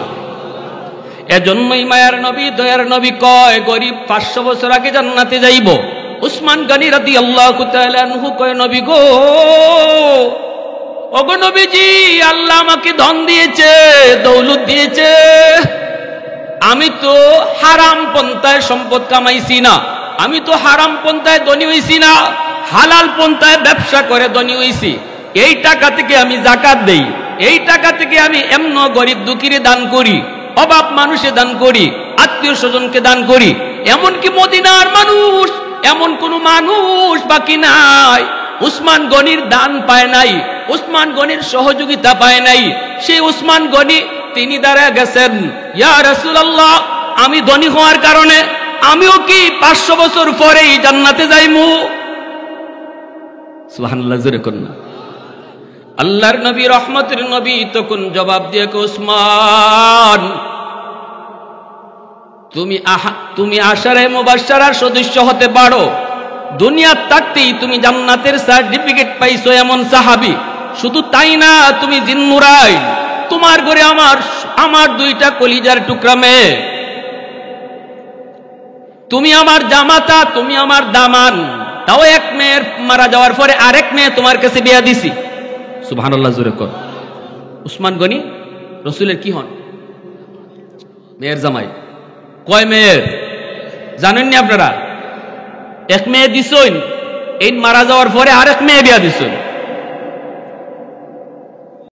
এজন্যই মায়ার নবী, দয়ার নবী কয় গরিব 500 বছর আগে জান্নাতে যাইব। উসমান গনি রাদিয়াল্লাহু তাআলা আনহু কয়, নবী গো, ওগো নবীজি, আল্লাহ আমাকে ধন দিয়েছে, দৌলত দিয়েছে, আমি তো হারাম পন্থায় সম্পদ কামাইছি না, আমি তো হারাম পন্থায় ধনী হইছি না, হালাল পন্থায় ব্যবসা করে ধনী হইছি। এই টাকা থেকে আমি যাকাত দেই, এই টাকা থেকে আমি এমন গরিব দুঃখীরে দান করি, অভাব মানুষে দান করি, আত্মীয় স্বজনকে দান করি। এমনকি মদিনার মানুষ, এমন কোন মানুষ বাকি নাই উসমান গনির দান পায় নাই, উসমান গনির সহযোগিতা পায় নাই। সেই উসমান গনি তিনি দাঁড়ায় গেছেন, ইয়া রাসূলুল্লাহ, আমি ধনী হওয়ার কারণে আমিও কি 500 বছর পরেই জান্নাতে যাইমু? সুবহানাল্লাহ, জোরে করুন না। আল্লাহর নবী রহমতের নবী তখন জবাব দিয়ে উসমান, তুমি আশারে মুবাশশারার সদস্য হতে পারো, দুনিয়ার থাকতেই তুমি জান্নাতের সার্টিফিকেট পাইছো এমন সাহাবী। শুধু তাই না, তুমি জিন্নুরাইন, তোমার ঘরে আমার দুইটা কলিজার টুকরা মেয়ে, তুমি আমার জামাতা, তুমি আমার দামান। তাও এক মেয়ের মারা যাওয়ার পরে আরেক মেয়ে তোমার কাছে বিয়া দিছি। সুবহানাল্লাহ, জোরে কর। উসমান গনি রসুলের কি হন? মেয়ের জামাই। কয় মেয়ের জানেননি আপনারা? এক মেয়ে দিছইন, এই মারা যাওয়ার পরে আরেক মেয়ে বিয়া দিছইন।